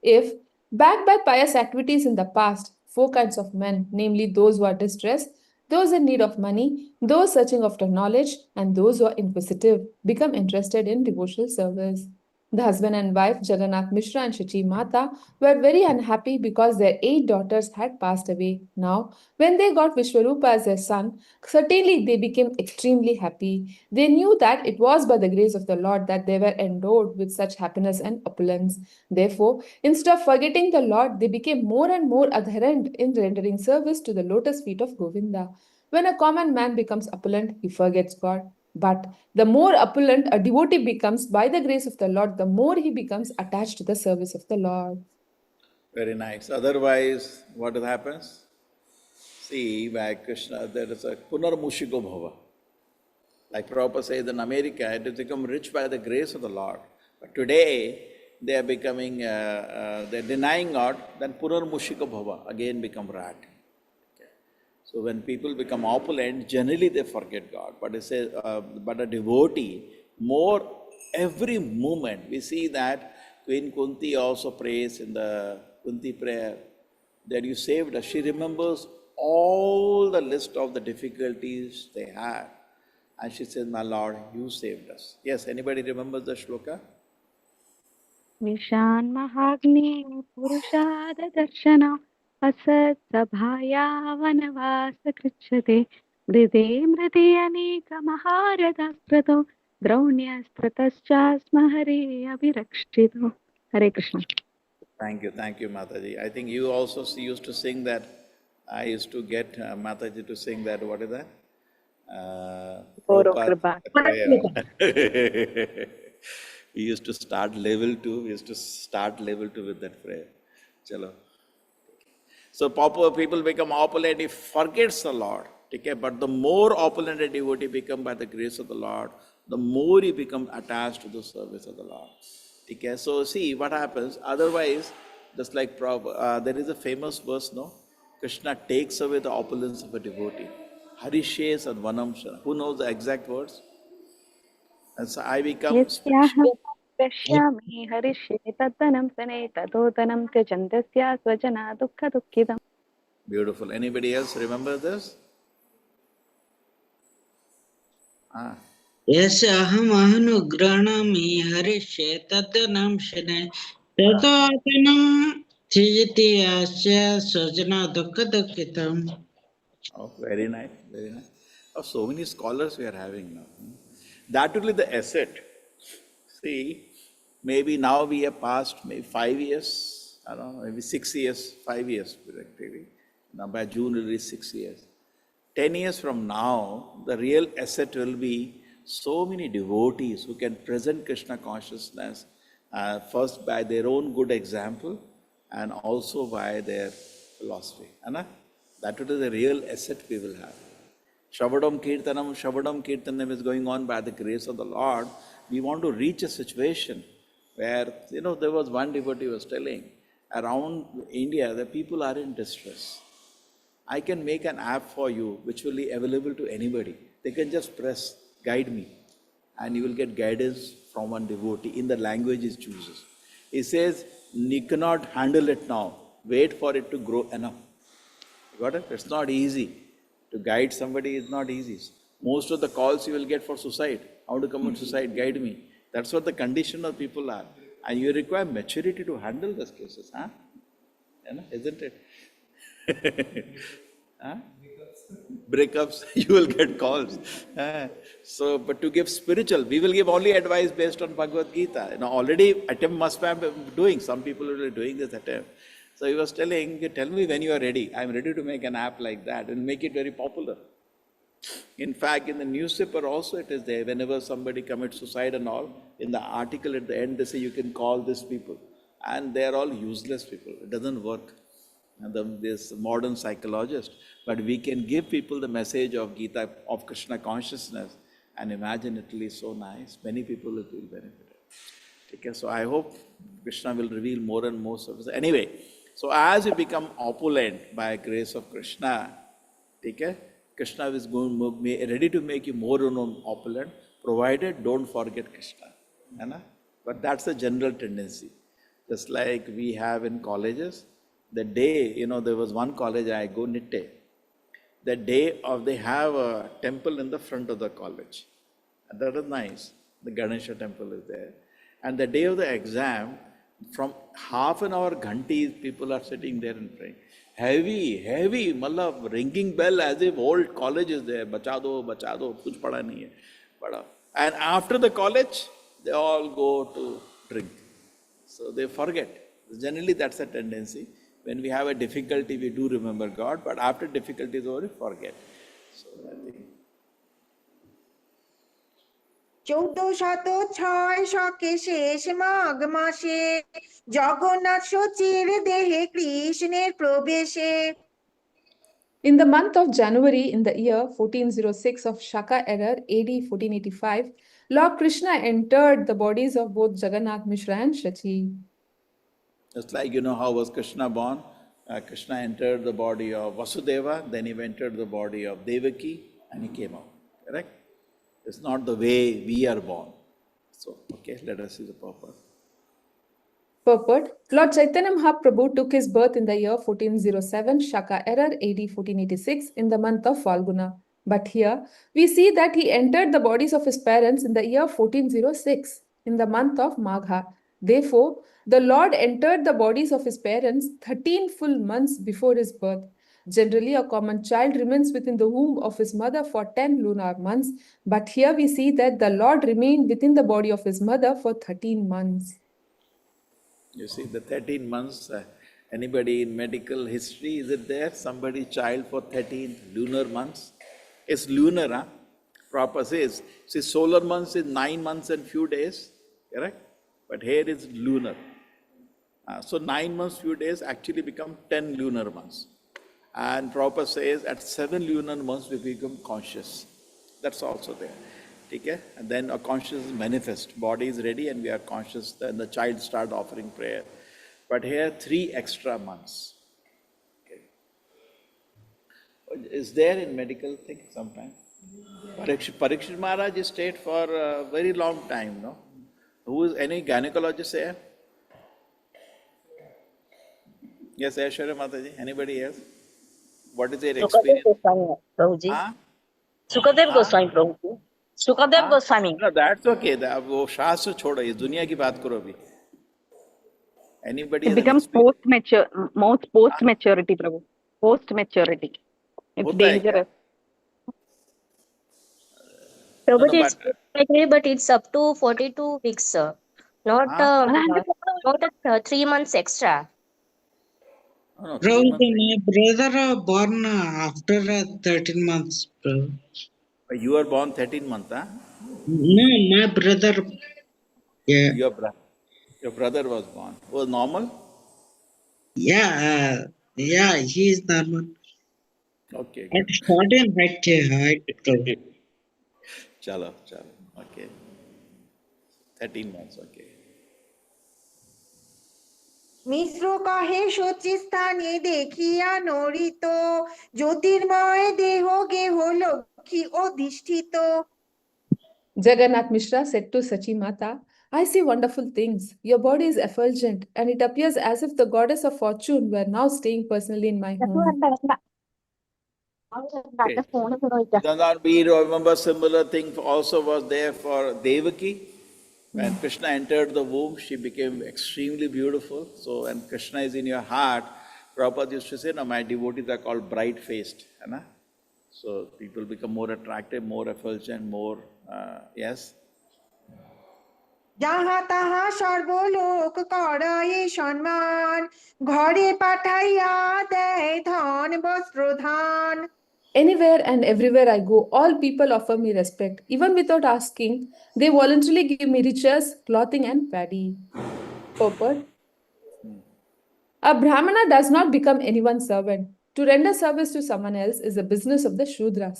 Speaker 2: If, backed by pious activities in the past, four kinds of men, namely those who are distressed, those in need of money, those searching after knowledge, and those who are inquisitive, become interested in devotional service. The husband and wife, Jagannath Mishra and Shachi Mata, were very unhappy because their 8 daughters had passed away. Now, when they got Vishwarupa as their son, certainly they became extremely happy. They knew that it was by the grace of the Lord that they were endowed with such happiness and opulence. Therefore, instead of forgetting the Lord, they became more and more adherent in rendering service to the lotus feet of Govinda. When a common man becomes opulent, he forgets God. But the more opulent a devotee becomes by the grace of the Lord, the more he becomes attached to the service of the Lord.
Speaker 4: Very nice. Otherwise, what happens? See, by Krishna, there is a punarmushiko bhava. Like Prabhupada says, in America, it has become rich by the grace of the Lord. But today, they are becoming, they're denying God, then punarmushika bhava, again become rat. Okay. So when people become opulent, generally they forget God. But it says, but a devotee, more every moment, we see that Queen Kunti also prays in the Kunti prayer that you saved us. She remembers all the list of the difficulties they had. And she says, my Lord, you saved us. Yes, anybody remembers the shloka?
Speaker 7: विशान् महाग्ने पुरुषाददर्शन असत्सभाया वनवासकृच्छते मृदे मृदे अनेकमहारथास्त्रतो द्रौण्यस्त्रतश्चास्म Hare अभिरक्षितो. Hare Krishna.
Speaker 4: Thank you, Mataji. I think you also used to sing that. I used to get Mataji to sing that. What is that?
Speaker 7: Gaura
Speaker 4: Prabhupada prayer. We used to start level 2. We used to start level 2 with that prayer. Chalo. So people become opulent, he forgets the Lord. Okay? But the more opulent a devotee become by the grace of the Lord, the more he becomes attached to the service of the Lord. Okay? So see what happens. Otherwise, just like there is a famous verse, no? Krishna takes away the opulence of a devotee. Harishes and Vanamshana. Who knows the exact words? And so I become
Speaker 7: यस्याहं पश्यामि हरिष्ये तद्वनं सने तदोदनं त्यजन्तस्या स्वजना दुःखदुःखितम्.
Speaker 4: beautiful. Anybody else remember this?
Speaker 8: यस्य अहमनुगृह्णामि हरिष्ये तद्वनं शनैः ततोदनं त्यजति यस्य स्वजना दुःखदुःखितम्.
Speaker 4: Oh, very nice, very nice. Oh, so many scholars we are having now. That will be the asset. See, maybe now we have passed maybe 5 years, I don't know, maybe 6 years, 5 years practically. Now by June it will be 6 years. 10 years from now, the real asset will be so many devotees who can present Krishna consciousness first by their own good example and also by their philosophy. Anna? That will be the real asset we will have. Shavadam Kirtanam is going on by the grace of the Lord. We want to reach a situation where, there was one devotee was telling, around India, the people are in distress. I can make an app for you which will be available to anybody. They can just press, guide me, and you will get guidance from one devotee in the language he chooses. He says, you cannot handle it now. Wait for it to grow enough. You got it? It's not easy. To guide somebody is not easy. Most of the calls you will get for suicide. How to commit suicide? Guide me. That's what the condition of people are. And you require maturity to handle those cases. Huh? Isn't it? Huh? Breakups, you will get calls. But to give spiritual, we will give only advice based on Bhagavad Gita. Already attempt must be doing. Some people will be doing this attempt. So he was telling, tell me when you are ready. I am ready to make an app like that and make it very popular. In fact, in the newspaper also it is there. Whenever somebody commits suicide and all, in the article at the end they say you can call these people. And they are all useless people. It doesn't work. And this modern psychologist. But we can give people the message of Gita, of Krishna consciousness, and imagine it will be so nice. Many people will feel benefited. Okay, so I hope Krishna will reveal more and more service. Anyway, so as we become opulent by grace of Krishna, okay, Krishna is ready to make you more opulent, provided don't forget Krishna. है ना? But that's a general tendency. Just like we have in colleges, the day, there was one college I go, Nitte. The day of, they have a temple in the front of the college. And that is nice. The Ganesha temple is there. And the day of the exam, from half an hour, ghantis, people are sitting there and praying. Heavy, matlab, ringing bell as if old college is there. Bacha do, kuch pada nahi hai. Pada. And after the college, they all go to drink. So they forget. Generally, that's a tendency. When we have a difficulty, we do remember God, but after difficulty is over, we forget. So I think.
Speaker 5: 1406 শকে শেষ মাঘ মাসে জগন্নাথ সচির দেহে কৃষ্ণের প্রবেশে।
Speaker 2: In the month of January in the year 1406 of Shaka era AD 1485, Lord Krishna entered the bodies of both Jagannath Mishra and Shachi.
Speaker 4: Just like how was Krishna born? Krishna entered the body of Vasudeva, then he entered the body of Devaki, and he came out. Correct? It's not the way we are born. So, okay, let us see the purport.
Speaker 2: Purport: Lord Chaitanya Mahaprabhu took his birth in the year 1407, Shaka era AD 1486, in the month of Falguna. But here, we see that he entered the bodies of his parents in the year 1406, in the month of Magha. Therefore, the Lord entered the bodies of his parents 13 full months before his birth. Generally, a common child remains within the womb of his mother for 10 lunar months, but here we see that the Lord remained within the body of his mother for 13 months.
Speaker 4: You see, the 13 months, anybody in medical history, is it there? Somebody child for 13 lunar months? It's lunar, huh? Proper says. See, solar months is 9 months and few days, correct? But here it's lunar. So 9 months, few days actually become 10 lunar months. And Prabhupada says at 7 lunar months we become conscious. That's also there. Okay? And then our consciousness manifests. Body is ready and we are conscious. Then the child starts offering prayer. But here 3 extra months. Okay. Is there in medical thing sometimes? Parikshit Maharaj stayed for a very long time, no? Who is any gynecologist here? Yes, Aishwarya Mataji. Anybody else? What is their experience?
Speaker 9: Prabhuji. Sukadev Goswami Prabhuji. Sukadev Goswami.
Speaker 4: No, that's okay. वो शास्त्र छोड़ो, इस दुनिया की बात करो अभी. Anybody?
Speaker 7: It becomes post-maturity, Prabhu. Post-maturity. It's dangerous.
Speaker 9: Prabhuji, it's post-maturity, but it's up to 42 weeks, sir. Not 3 months extra.
Speaker 4: No,
Speaker 8: Prabhuji, my brother born after 13 months. Prabhu.
Speaker 4: You were born 13 months, huh?
Speaker 8: No, my brother. Yeah.
Speaker 4: Your brother was born. Was normal?
Speaker 8: Yeah, he is normal.
Speaker 4: Okay.
Speaker 8: At 14 height. Prabhu.
Speaker 4: Chalo. Okay. 13 months, okay.
Speaker 5: মিশ্র কহে সচি স্থানে দেখিয়া নরিত জ্যোতির্ময় দেহ গেহ লক্ষ্মী অধিষ্ঠিত।
Speaker 2: Jagannath Mishra said to Sachi Mata, I see wonderful things. Your body is effulgent, and it appears as if the goddess of fortune were now staying personally in my home.
Speaker 4: Okay. Then we remember similar thing also was there for Devaki. When Krishna entered the womb, she became extremely beautiful. So when Krishna is in your heart, Prabhupada used to say, no, my devotees are called bright-faced. So people become more attractive, more effulgent, more, yes?
Speaker 5: যাহা তাহা সর্বলোক করায়ে সম্মান ঘরে পাঠাইয়া দেয় ধন বস্ত্রধান।
Speaker 2: Anywhere and everywhere I go, all people offer me respect. Even without asking, they voluntarily give me riches, clothing, and paddy. Purport: A Brahmana does not become anyone's servant. To render service to someone else is the business of the Shudras.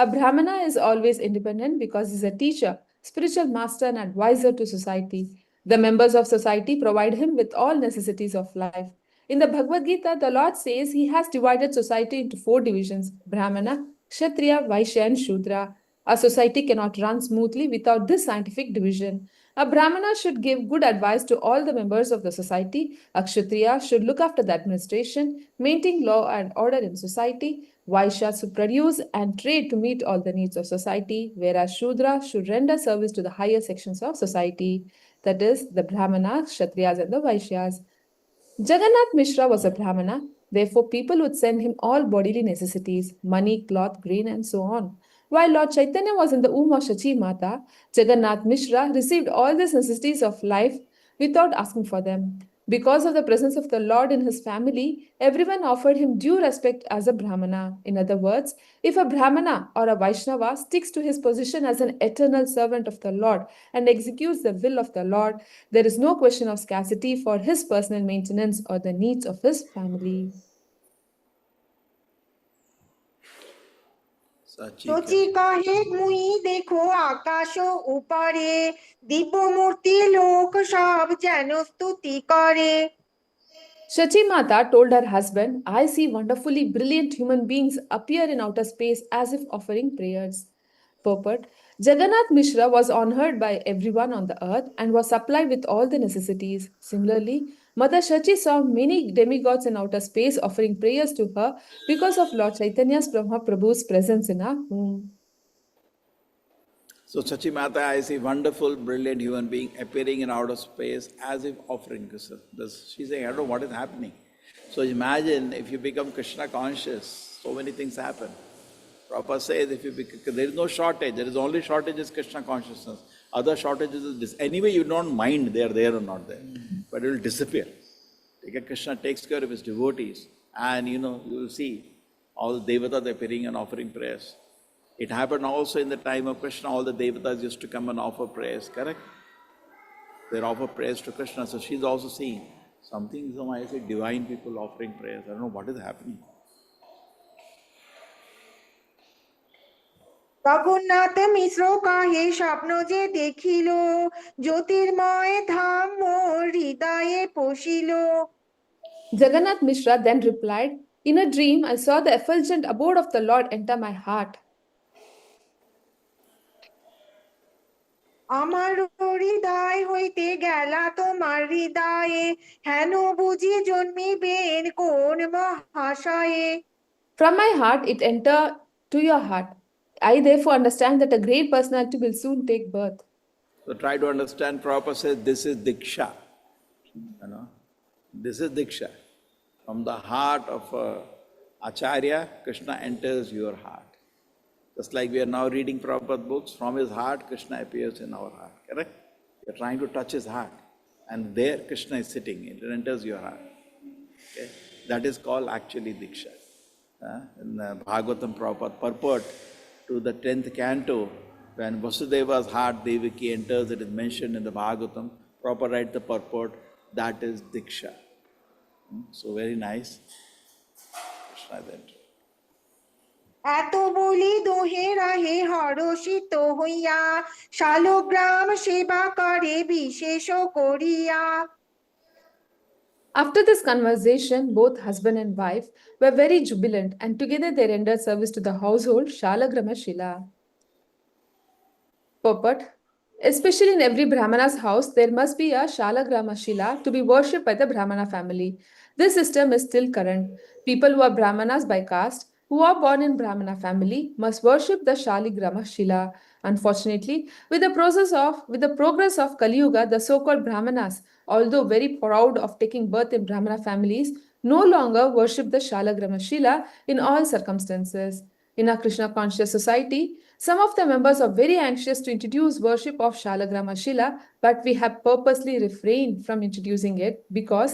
Speaker 2: A Brahmana is always independent because he is a teacher, spiritual master, and advisor to society. The members of society provide him with all necessities of life. In the Bhagavad Gita, the Lord says he has divided society into 4 divisions: Brahmana, Kshatriya, Vaishya, and Shudra. A society cannot run smoothly without this scientific division. A Brahmana should give good advice to all the members of the society. A Kshatriya should look after the administration, maintain law and order in society. Vaishya should produce and trade to meet all the needs of society, whereas Shudra should render service to the higher sections of society, that is, the Brahmanas, Kshatriyas, and the Vaishyas. Jagannath Mishra was a Brahmana, therefore, people would send him all bodily necessities money, cloth, grain, and so on. While Lord Chaitanya was in the womb of Shachi Mata, Jagannath Mishra received all these necessities of life without asking for them. Because of the presence of the Lord in his family, everyone offered him due respect as a Brahmana. In other words, if a Brahmana or a Vaishnava sticks to his position as an eternal servant of the Lord and executes the will of the Lord, there is no question of scarcity for his personal maintenance or the needs of his family.
Speaker 5: Sachi কহে মুই দেখো আকাশ উপরে দিব্য মূর্তি লোক সব যেন স্তুতি করে
Speaker 2: Shachi Mata told her husband, I see wonderfully brilliant human beings appear in outer space as if offering prayers. Purport: Jagannath Mishra was honored by everyone on the earth and was supplied with all the necessities. Similarly, Mother Shachi saw many demigods in outer space offering prayers to her because of Lord Chaitanya's Brahma Prabhu's presence in her home.
Speaker 4: So Sachi Mata, I see wonderful, brilliant human being appearing in outer space as if offering Krishna. She's saying, I don't know what is happening. So imagine if you become Krishna conscious, so many things happen. Prabhupada says, there is no shortage, there is only shortage is Krishna consciousness. Other shortages is this. Anyway, you don't mind they are there or not there, but it will disappear. Krishna takes care of his devotees, and you will see all the devatas appearing and offering prayers. It happened also in the time of Krishna, all the devatas used to come and offer prayers, correct? They offer prayers to Krishna, so she's also seeing something, I say, divine people offering prayers. I don't know what is happening.
Speaker 5: Jagannath মিশ্র কহে স্বপ্ন যে দেখিল জ্যোতির্ময় ধাম মোর হৃদয়ে পশিল
Speaker 2: Jagannath Mishra then replied, in a dream, I saw the effulgent abode of the Lord enter my heart.
Speaker 5: আমার হৃদয় হইতে গেলা তোমার হৃদয়ে হেন বুঝি জন্মিবেন কোন মহাশয়ে
Speaker 2: From my heart, it entered to your heart. I therefore understand that a great personality will soon take birth.
Speaker 4: So try to understand, Prabhupada says, this is Diksha. This is Diksha. From the heart of Acharya, Krishna enters your heart. Just like we are now reading Prabhupada books, from his heart, Krishna appears in our heart, correct? You are trying to touch his heart, and there Krishna is sitting, it enters your heart. Okay? That is called actually Diksha. In the Bhagavatam Prabhupada purport to the 10th canto, when Vasudeva's heart, Devaki, enters, it is mentioned in the Bhagavatam. Prabhupada writes the purport, that is Diksha. So very nice. Krishna is entering.
Speaker 5: এত বলি দোহে রাহে হরষিত হইয়া শালগ্রাম সেবা করে বিশেষ করিয়া
Speaker 2: After this conversation, both husband and wife were very jubilant, and together they rendered service to the household Shalagrama Shila. Purport: especially in every Brahmana's house, there must be a Shalagrama Shila to be worshipped by the Brahmana family. This system is still current. People who are Brahmanas by caste, who are born in Brahmana family, must worship the Shaligrama Shila. Unfortunately, with the progress of Kali Yuga, the so-called Brahmanas, although very proud of taking birth in Brahmana families, no longer worship the Shalagrama Shila in all circumstances. In our Krishna conscious society, some of the members are very anxious to introduce worship of Shalagrama Shila, but we have purposely refrained from introducing it because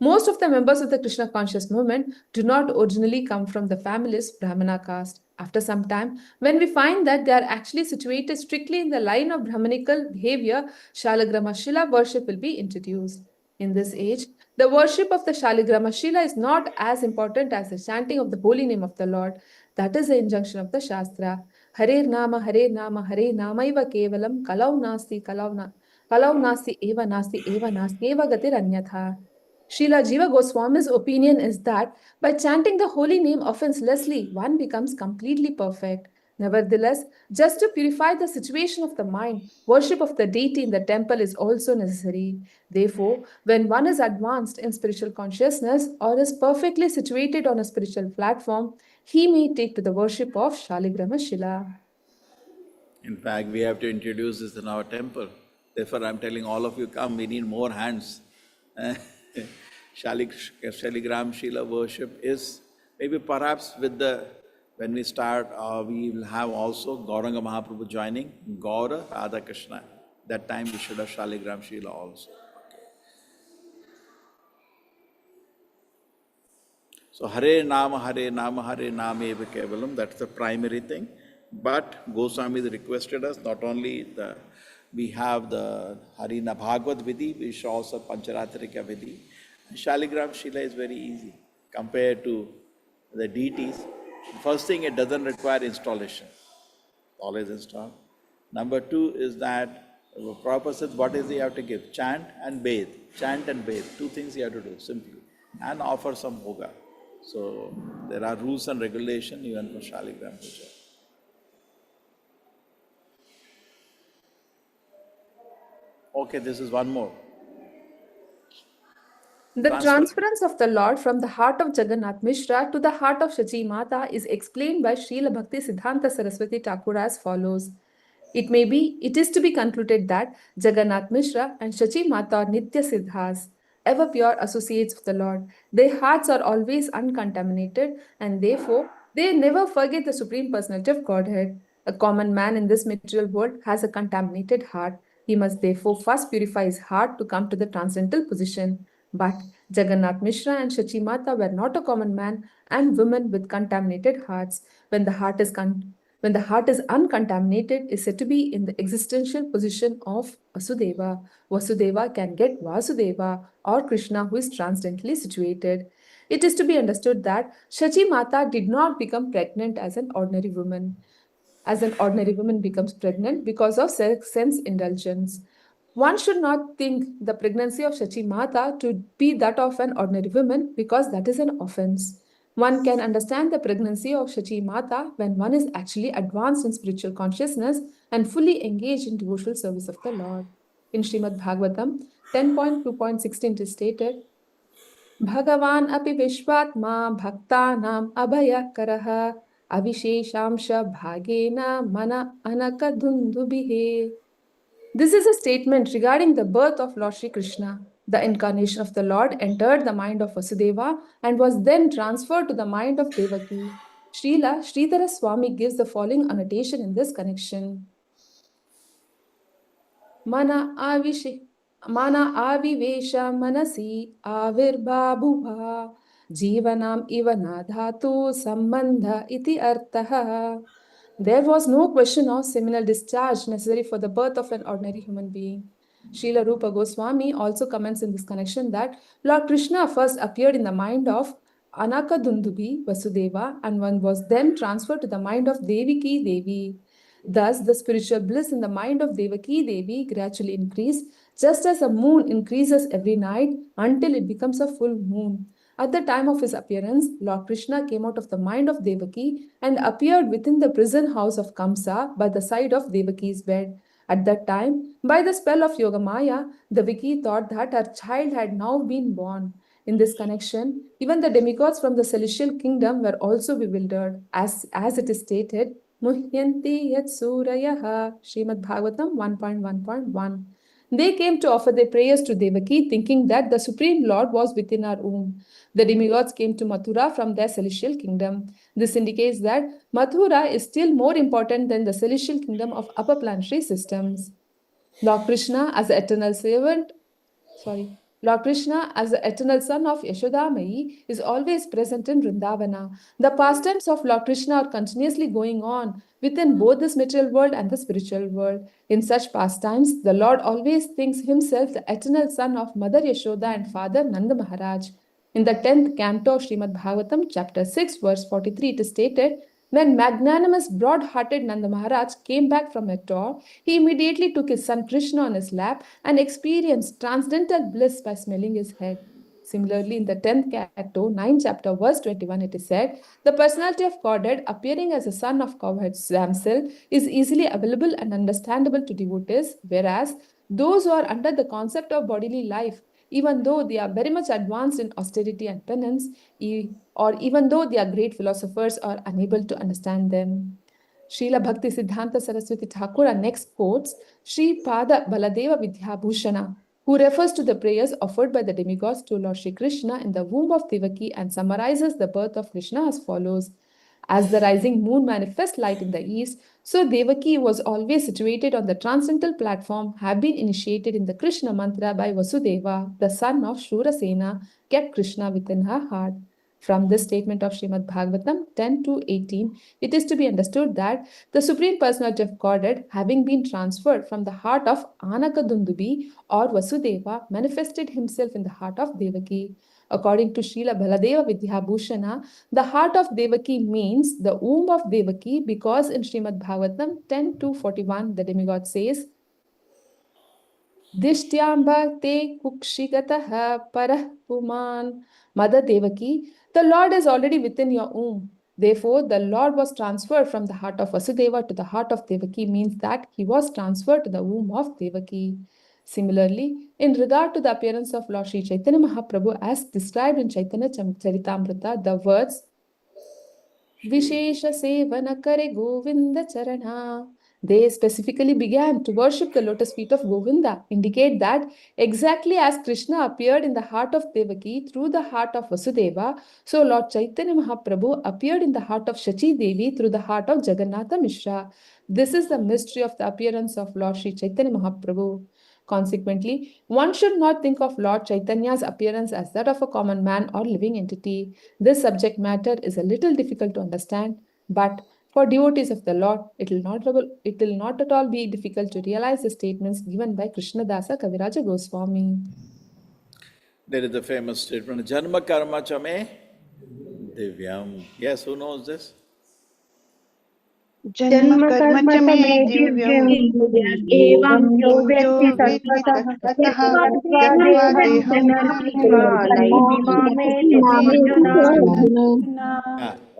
Speaker 2: most of the members of the Krishna conscious movement do not originally come from the family's Brahmana caste. After some time, when we find that they are actually situated strictly in the line of Brahmanical behavior, Shalagrama Shila worship will be introduced. In this age, the worship of the Shaligrama Shila is not as important as the chanting of the holy name of the Lord. That is the injunction of the Shastra. Hare Nama, Hare Nama, Hare Namaiva Kevalam, Kalau Nasti eva nasti eva gatir anyatha. Srila Jiva Goswami's opinion is that by chanting the holy name offenselessly, one becomes completely perfect. Nevertheless, just to purify the situation of the mind, worship of the deity in the temple is also necessary. Therefore, when one is advanced in spiritual consciousness or is perfectly situated on a spiritual platform, he may take to the worship of Shaligrama Shila.
Speaker 4: In fact, we have to introduce this in our temple. Therefore, I'm telling all of you, come, we need more hands. Shaligram Shila worship is maybe perhaps when we start, we will have also Gauranga Mahaprabhu joining, Gaura, Radha Krishna. That time we should have Shaligram Shila also. So Hare Nama, Hare Nama, Hare Nama Eva Kevalam, that's the primary thing. But Goswami requested us, not only we have the Harina Bhagavad Vidhi, we should also Pancharatrika Vidhi. Shaligram Shila is very easy compared to the deities. First thing, it doesn't require installation. Always install. Number two is that Prabhupada says, what is you have to give? Chant and bathe. Chant and bathe. Two things you have to do, simply. And offer some bhoga. So there are rules and regulations even for Shaligram Puja. Okay, this is one more.
Speaker 2: The transference of the Lord from the heart of Jagannath Mishra to the heart of Shachi Mata is explained by Srila Bhakti Siddhanta Saraswati Thakur as follows. It is to be concluded that Jagannath Mishra and Shachi Mata are Nitya Siddhas, ever pure associates of the Lord. Their hearts are always uncontaminated and therefore they never forget the Supreme Personality of Godhead. A common man in this material world has a contaminated heart. He must therefore first purify his heart to come to the transcendental position. But Jagannath Mishra and Shachi Mata were not a common man and woman with contaminated hearts. When the heart is uncontaminated, is said to be in the existential position of Vasudeva. Vasudeva can get Vasudeva or Krishna who is transcendently situated. It is to be understood that Shachi Mata did not become pregnant as an ordinary woman. As an ordinary woman becomes pregnant because of sense indulgence. One should not think the pregnancy of Shachi Mata to be that of an ordinary woman because that is an offense. One can understand the pregnancy of Shachi Mata when one is actually advanced in spiritual consciousness and fully engaged in devotional service of the Lord. In Srimad Bhagavatam 10.2.16 it is stated, Bhagavan api vishvatma bhaktanam abhayakaraha avisheshamsha bhagena mana anakadundubihe. This is a statement regarding the birth of Lord Sri Krishna. The incarnation of the Lord entered the mind of Vasudeva and was then transferred to the mind of Devaki. Srila Sridhara Swami gives the following annotation in this connection. Mana avivesha manasi avirbhabhuva jivanam ivana dhatu sambandha iti artaha. There was no question of seminal discharge necessary for the birth of an ordinary human being. Srila Rupa Goswami also comments in this connection that Lord Krishna first appeared in the mind of Anakadundubi Vasudeva and one was then transferred to the mind of Devaki Devi. Thus, the spiritual bliss in the mind of Devaki Devi gradually increased, just as a moon increases every night until it becomes a full moon. At the time of his appearance, Lord Krishna came out of the mind of Devaki and appeared within the prison house of Kamsa by the side of Devaki's bed. At that time, by the spell of Yogamaya, Devaki thought that her child had now been born. In this connection, even the demigods from the celestial kingdom were also bewildered, as it is stated, Muhyanti yat surayaha, Srimad Bhagavatam 1.1.1. They came to offer their prayers to Devaki, thinking that the Supreme Lord was within our womb. The demigods came to Mathura from their celestial kingdom. This indicates that Mathura is still more important than the celestial kingdom of upper planetary systems. Lord Krishna, as the eternal son of Yashodamayi, is always present in Vrindavana. The pastimes of Lord Krishna are continuously going on within both this material world and the spiritual world. In such pastimes, the Lord always thinks himself the eternal son of Mother Yashoda and Father Nanda Maharaj. In the 10th canto of Srimad Bhagavatam, chapter 6, verse 43, it is stated, when magnanimous, broad-hearted Nanda Maharaj came back from a tour, he immediately took his son Krishna on his lap and experienced transcendental bliss by smelling his head. Similarly, in the 10th canto, 9th chapter, verse 21, it is said, the personality of Godhead appearing as a son of cowherd's damsel is easily available and understandable to devotees, whereas those who are under the concept of bodily life, even though they are very much advanced in austerity and penance, or even though they are great philosophers, are unable to understand them. Srila Bhakti Siddhanta Saraswati Thakura next quotes Sri Pada Baladeva Vidyabhushana, who refers to the prayers offered by the demigods to Lord Shri Krishna in the womb of Devaki and summarizes the birth of Krishna as follows. As the rising moon manifests light in the east, so Devaki was always situated on the transcendental platform, have been initiated in the Krishna mantra by Vasudeva, the son of Shurasena, kept Krishna within her heart. From this statement of Srimad Bhagavatam 10 to 18, it is to be understood that the Supreme Personality of Godhead, having been transferred from the heart of Anakadundubi or Vasudeva, manifested himself in the heart of Devaki. According to Srila Baladeva Vidyabhushana, the heart of Devaki means the womb of Devaki, because in Srimad Bhagavatam 10 to 41, the demigod says, Dishtyamba te kukshigataha parah puman. Mother Devaki, the Lord is already within your womb. Therefore, the Lord was transferred from the heart of Vasudeva to the heart of Devaki means that he was transferred to the womb of Devaki. Similarly, in regard to the appearance of Lord Sri Chaitanya Mahaprabhu as described in Chaitanya Charitamrita, the words Vishesha Sevana Kare Govinda Charana, they specifically began to worship the lotus feet of Govinda, indicate that exactly as Krishna appeared in the heart of Devaki through the heart of Vasudeva, so Lord Chaitanya Mahaprabhu appeared in the heart of Shachi Devi through the heart of Jagannatha Mishra. This is the mystery of the appearance of Lord Sri Chaitanya Mahaprabhu. Consequently, one should not think of Lord Chaitanya's appearance as that of a common man or living entity. This subject matter is a little difficult to understand, but for devotees of the Lord, it will not at all be difficult to realize the statements given by Krishnadasa Kaviraja Goswami.
Speaker 4: There is a famous statement, Janma karma chame divyam. Yes, who knows this?
Speaker 3: जन्म कर्म च मे दिव्यम् एवं यो
Speaker 5: यो
Speaker 3: वेत्ति
Speaker 5: वेत्ति
Speaker 3: तत्त्वतः
Speaker 5: तत्त्वतः
Speaker 3: त्यक्त्वा देहं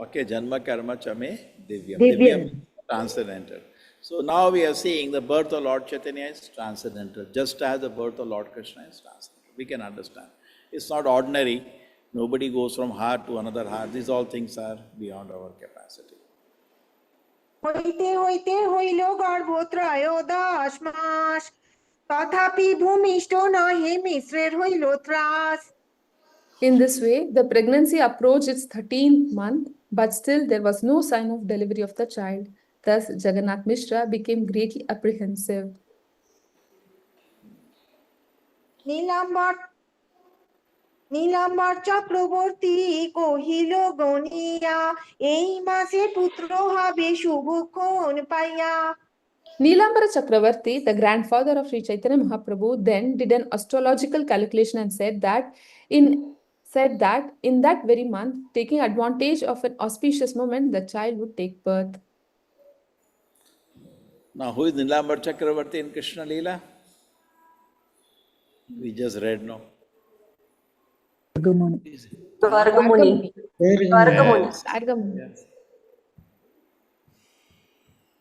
Speaker 4: Okay, Janma karma chame divyam. Divyam is transcendental. So now we are seeing the birth of Lord Chaitanya is transcendental, just as the birth of Lord Krishna is transcendental. We can understand. It's not ordinary. Nobody goes from heart to another heart. These all things are beyond our capacity.
Speaker 5: হইতে হইতে হইল গর্ভত্রয় 10 মাস তথাপি ভূমিষ্ঠ নহে মিশ্রের হইল ত্রাস.
Speaker 2: In this way, the pregnancy approached its 13th month, but still there was no sign of delivery of the child. Thus, Jagannath Mishra became greatly apprehensive.
Speaker 5: নীলাম্বর চক্রবর্তী কহিল গনিয়া এই মাসে পুত্র হবে শুভক্ষণ পাইয়া.
Speaker 2: Nilambara Chakravarti, the grandfather of Sri Chaitanya Mahaprabhu, then did an astrological calculation and said that in that very month, taking advantage of an auspicious moment, the child would take birth.
Speaker 4: Now, who is Nilambar Chakravarti in Krishna Lila? We just read, no?
Speaker 9: Vargamuni.
Speaker 2: Vargamuni.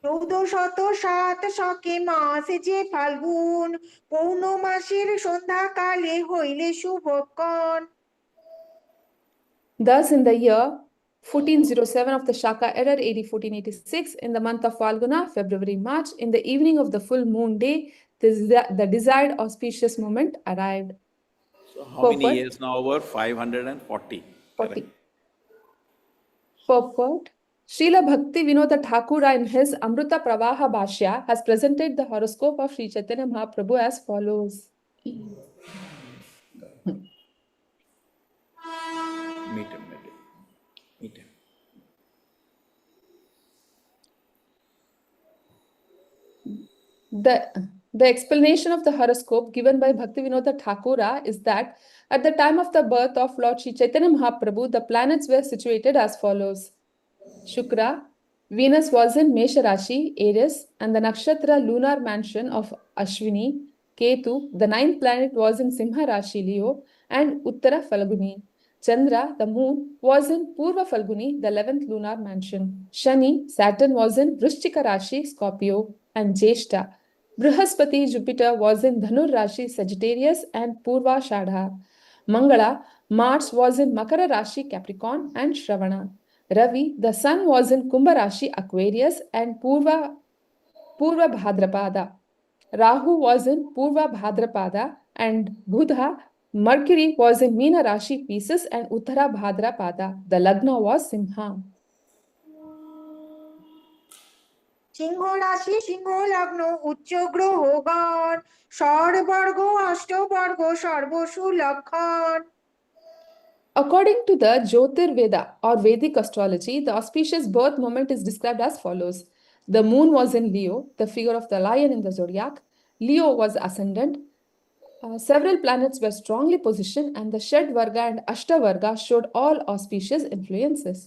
Speaker 5: 1407 শকে মাসে যে ফাল্গুন পৌর্ণ মাসের সন্ধ্যাকালে হইলে শুভক্ষণ.
Speaker 2: Thus, in the year 1407 of the Shaka era, AD 1486, in the month of Falguna, February, March, in the evening of the full moon day, the desired auspicious moment arrived.
Speaker 4: So how many years now? Over 540.
Speaker 2: 40. Purport. Srila Bhakti Vinod Thakura in his Amrita Pravaha Bhashya has presented the horoscope of Sri Chaitanya Mahaprabhu as follows.
Speaker 4: Meet him.
Speaker 2: The explanation of the horoscope given by Bhakti Vinod Thakura is that at the time of the birth of Lord Sri Chaitanya Mahaprabhu, the planets were situated as follows. Shukra, Venus was in Mesha Rashi, Aries, and the nakshatra lunar mansion of Ashwini. Ketu, the ninth planet, was in Simha Rashi, Leo, and Uttara Falguni. Chandra, the moon, was in Purva Falguni, the 11th lunar mansion. Shani, Saturn, was in Vrishchika Rashi, Scorpio, and Jeshta. Brihaspati, Jupiter, was in Dhanur Rashi, Sagittarius, and Purva Shadha. Mangala, Mars, was in Makara Rashi, Capricorn, and Shravana. Ravi, the sun, was in Kumbha Rashi, Aquarius, and Purva Bhadrapada. Rahu was in Purva Bhadrapada, and Budha, Mercury, was in Meena Rashi, Pisces, and Uttara Bhadrapada. The Lagna was Simha.
Speaker 5: সিংহ রাশি সিংহ লগ্ন উচ্চ গ্রহগণ ষড়বর্গ অষ্টবর্গ সর্বসু লক্ষণ.
Speaker 2: According to the Jyotirveda or Vedic astrology, the auspicious birth moment is described as follows. The moon was in Leo, the figure of the lion in the zodiac. Leo was ascendant. Several planets were strongly positioned, and the Shed Varga and Ashta Varga showed all auspicious influences.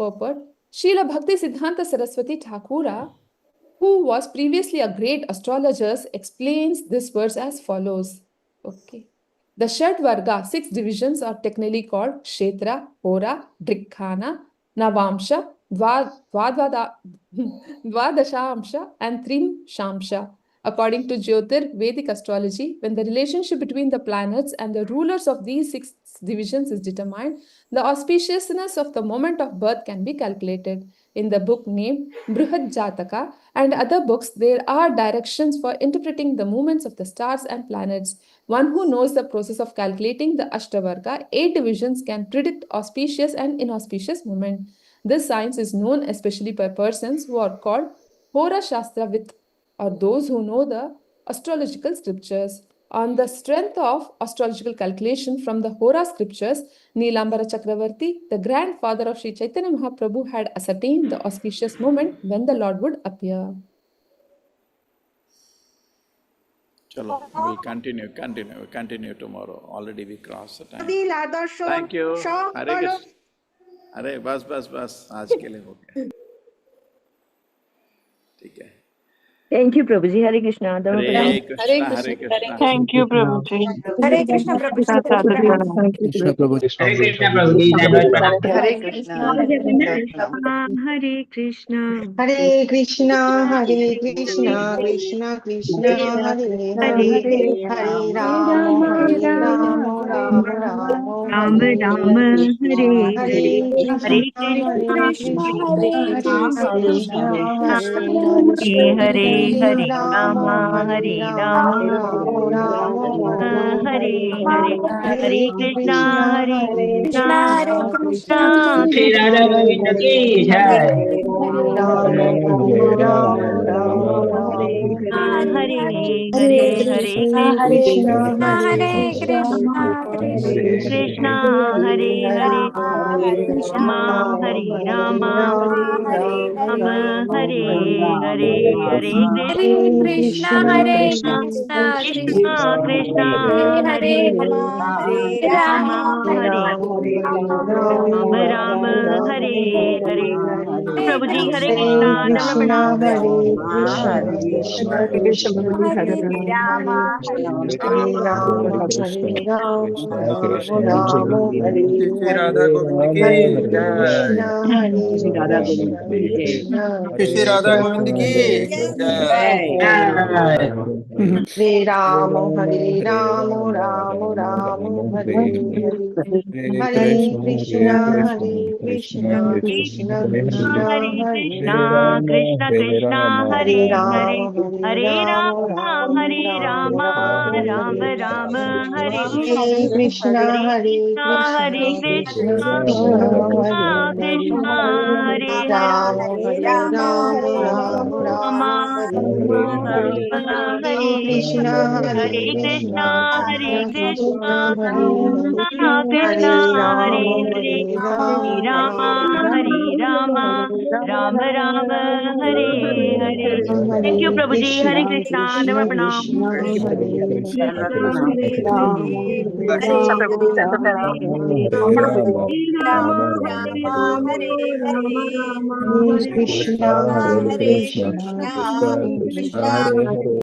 Speaker 2: Purport: Srila Bhakti Siddhanta Saraswati Thakura, who was previously a great astrologer, explains this verse as follows. Okay. The Shed Varga, 6 divisions, are technically called Kshetra, Hora, Drikhana, Navamsha, Dvadashamsha, and Trim Shamsha. According to Jyotir Vedic astrology, when the relationship between the planets and the rulers of these 6 divisions is determined, the auspiciousness of the moment of birth can be calculated. In the book named Brihad Jataka and other books, there are directions for interpreting the movements of the stars and planets. One who knows the process of calculating the Ashtavarga, 8 divisions, can predict auspicious and inauspicious movement. This science is known especially by persons who are called Hora Shastravit, or those who know the astrological scriptures. On the strength of astrological calculation from the Hora scriptures, Nilambara Chakravarti, the grandfather of Sri Chaitanya Mahaprabhu, had ascertained the auspicious moment when the Lord would appear.
Speaker 4: Chalo, we'll continue tomorrow. Already we crossed the time.
Speaker 5: লীলা দর্শন
Speaker 4: Thank you. Hare
Speaker 5: সকল
Speaker 4: Krishna. अरे बस आज के लिए हो गया. ठीक है.
Speaker 1: Thank you, Prabhuji. Hare Krishna.
Speaker 4: Hare Krishna.
Speaker 3: Thank you, Prabhuji.
Speaker 5: হরে কৃষ্ণ প্রভু
Speaker 3: Krishna Prabhuji.
Speaker 10: Hare Krishna Prabhuji.
Speaker 3: Hare Krishna.
Speaker 1: Hare Krishna.
Speaker 3: Hare Krishna, Hare Krishna, Krishna Krishna, Hare Hare, Hare Rama, Rama Rama,
Speaker 1: Rama Rama, Hare Hare. Hare
Speaker 3: Krishna, Hare Krishna, Krishna
Speaker 1: Hare Hare Rama, Hare Rama, Hare Hare. Hare Krishna, Hare Krishna, Krishna
Speaker 10: Shri Radha Govinda ki jai.
Speaker 1: Hare Hare. Hare Krishna,
Speaker 3: Hare Krishna,
Speaker 1: Krishna Hare Hare. Rama Hare Rama, Rama Hare Hare. Hare Krishna, Hare Krishna, Krishna Krishna Hare Hare. Rama Hare Rama, Rama Hare Hare. Prabhuji, Hare Krishna, Krishna Hare Krishna, Krishna Hare Rama, Hare Rama,
Speaker 11: Hare Krishna,
Speaker 3: Rama Hare
Speaker 11: Shri Radha Govinda ki jai.
Speaker 3: Shri Radha Govinda ki jai.
Speaker 11: Shri Radha Govinda ki jai.
Speaker 3: Hare Rama, Hare Rama, Rama Rama, Hare Hare. Hare Krishna, Hare Krishna, Krishna Krishna,
Speaker 1: Hare Krishna, Krishna Krishna Hare Hare. Hare Rama, Hare Rama, Rama Rama Hare Hare.
Speaker 3: Krishna, Hare
Speaker 1: Hare Krishna, Krishna Hare
Speaker 3: Rama,
Speaker 1: Hare.
Speaker 3: Hare Rama, Rama
Speaker 1: Hare
Speaker 3: Krishna,
Speaker 1: Hare
Speaker 3: Krishna,
Speaker 1: Krishna
Speaker 3: Hare
Speaker 1: Krishna Hare Hare.
Speaker 3: Rama,
Speaker 1: Rama Hare Rama, Rama Rama Hare Hare. Thank you, Prabhuji. Hare Krishna. Never pranam.
Speaker 3: Krishna, Hare Krishna, Krishna Krishna, Hare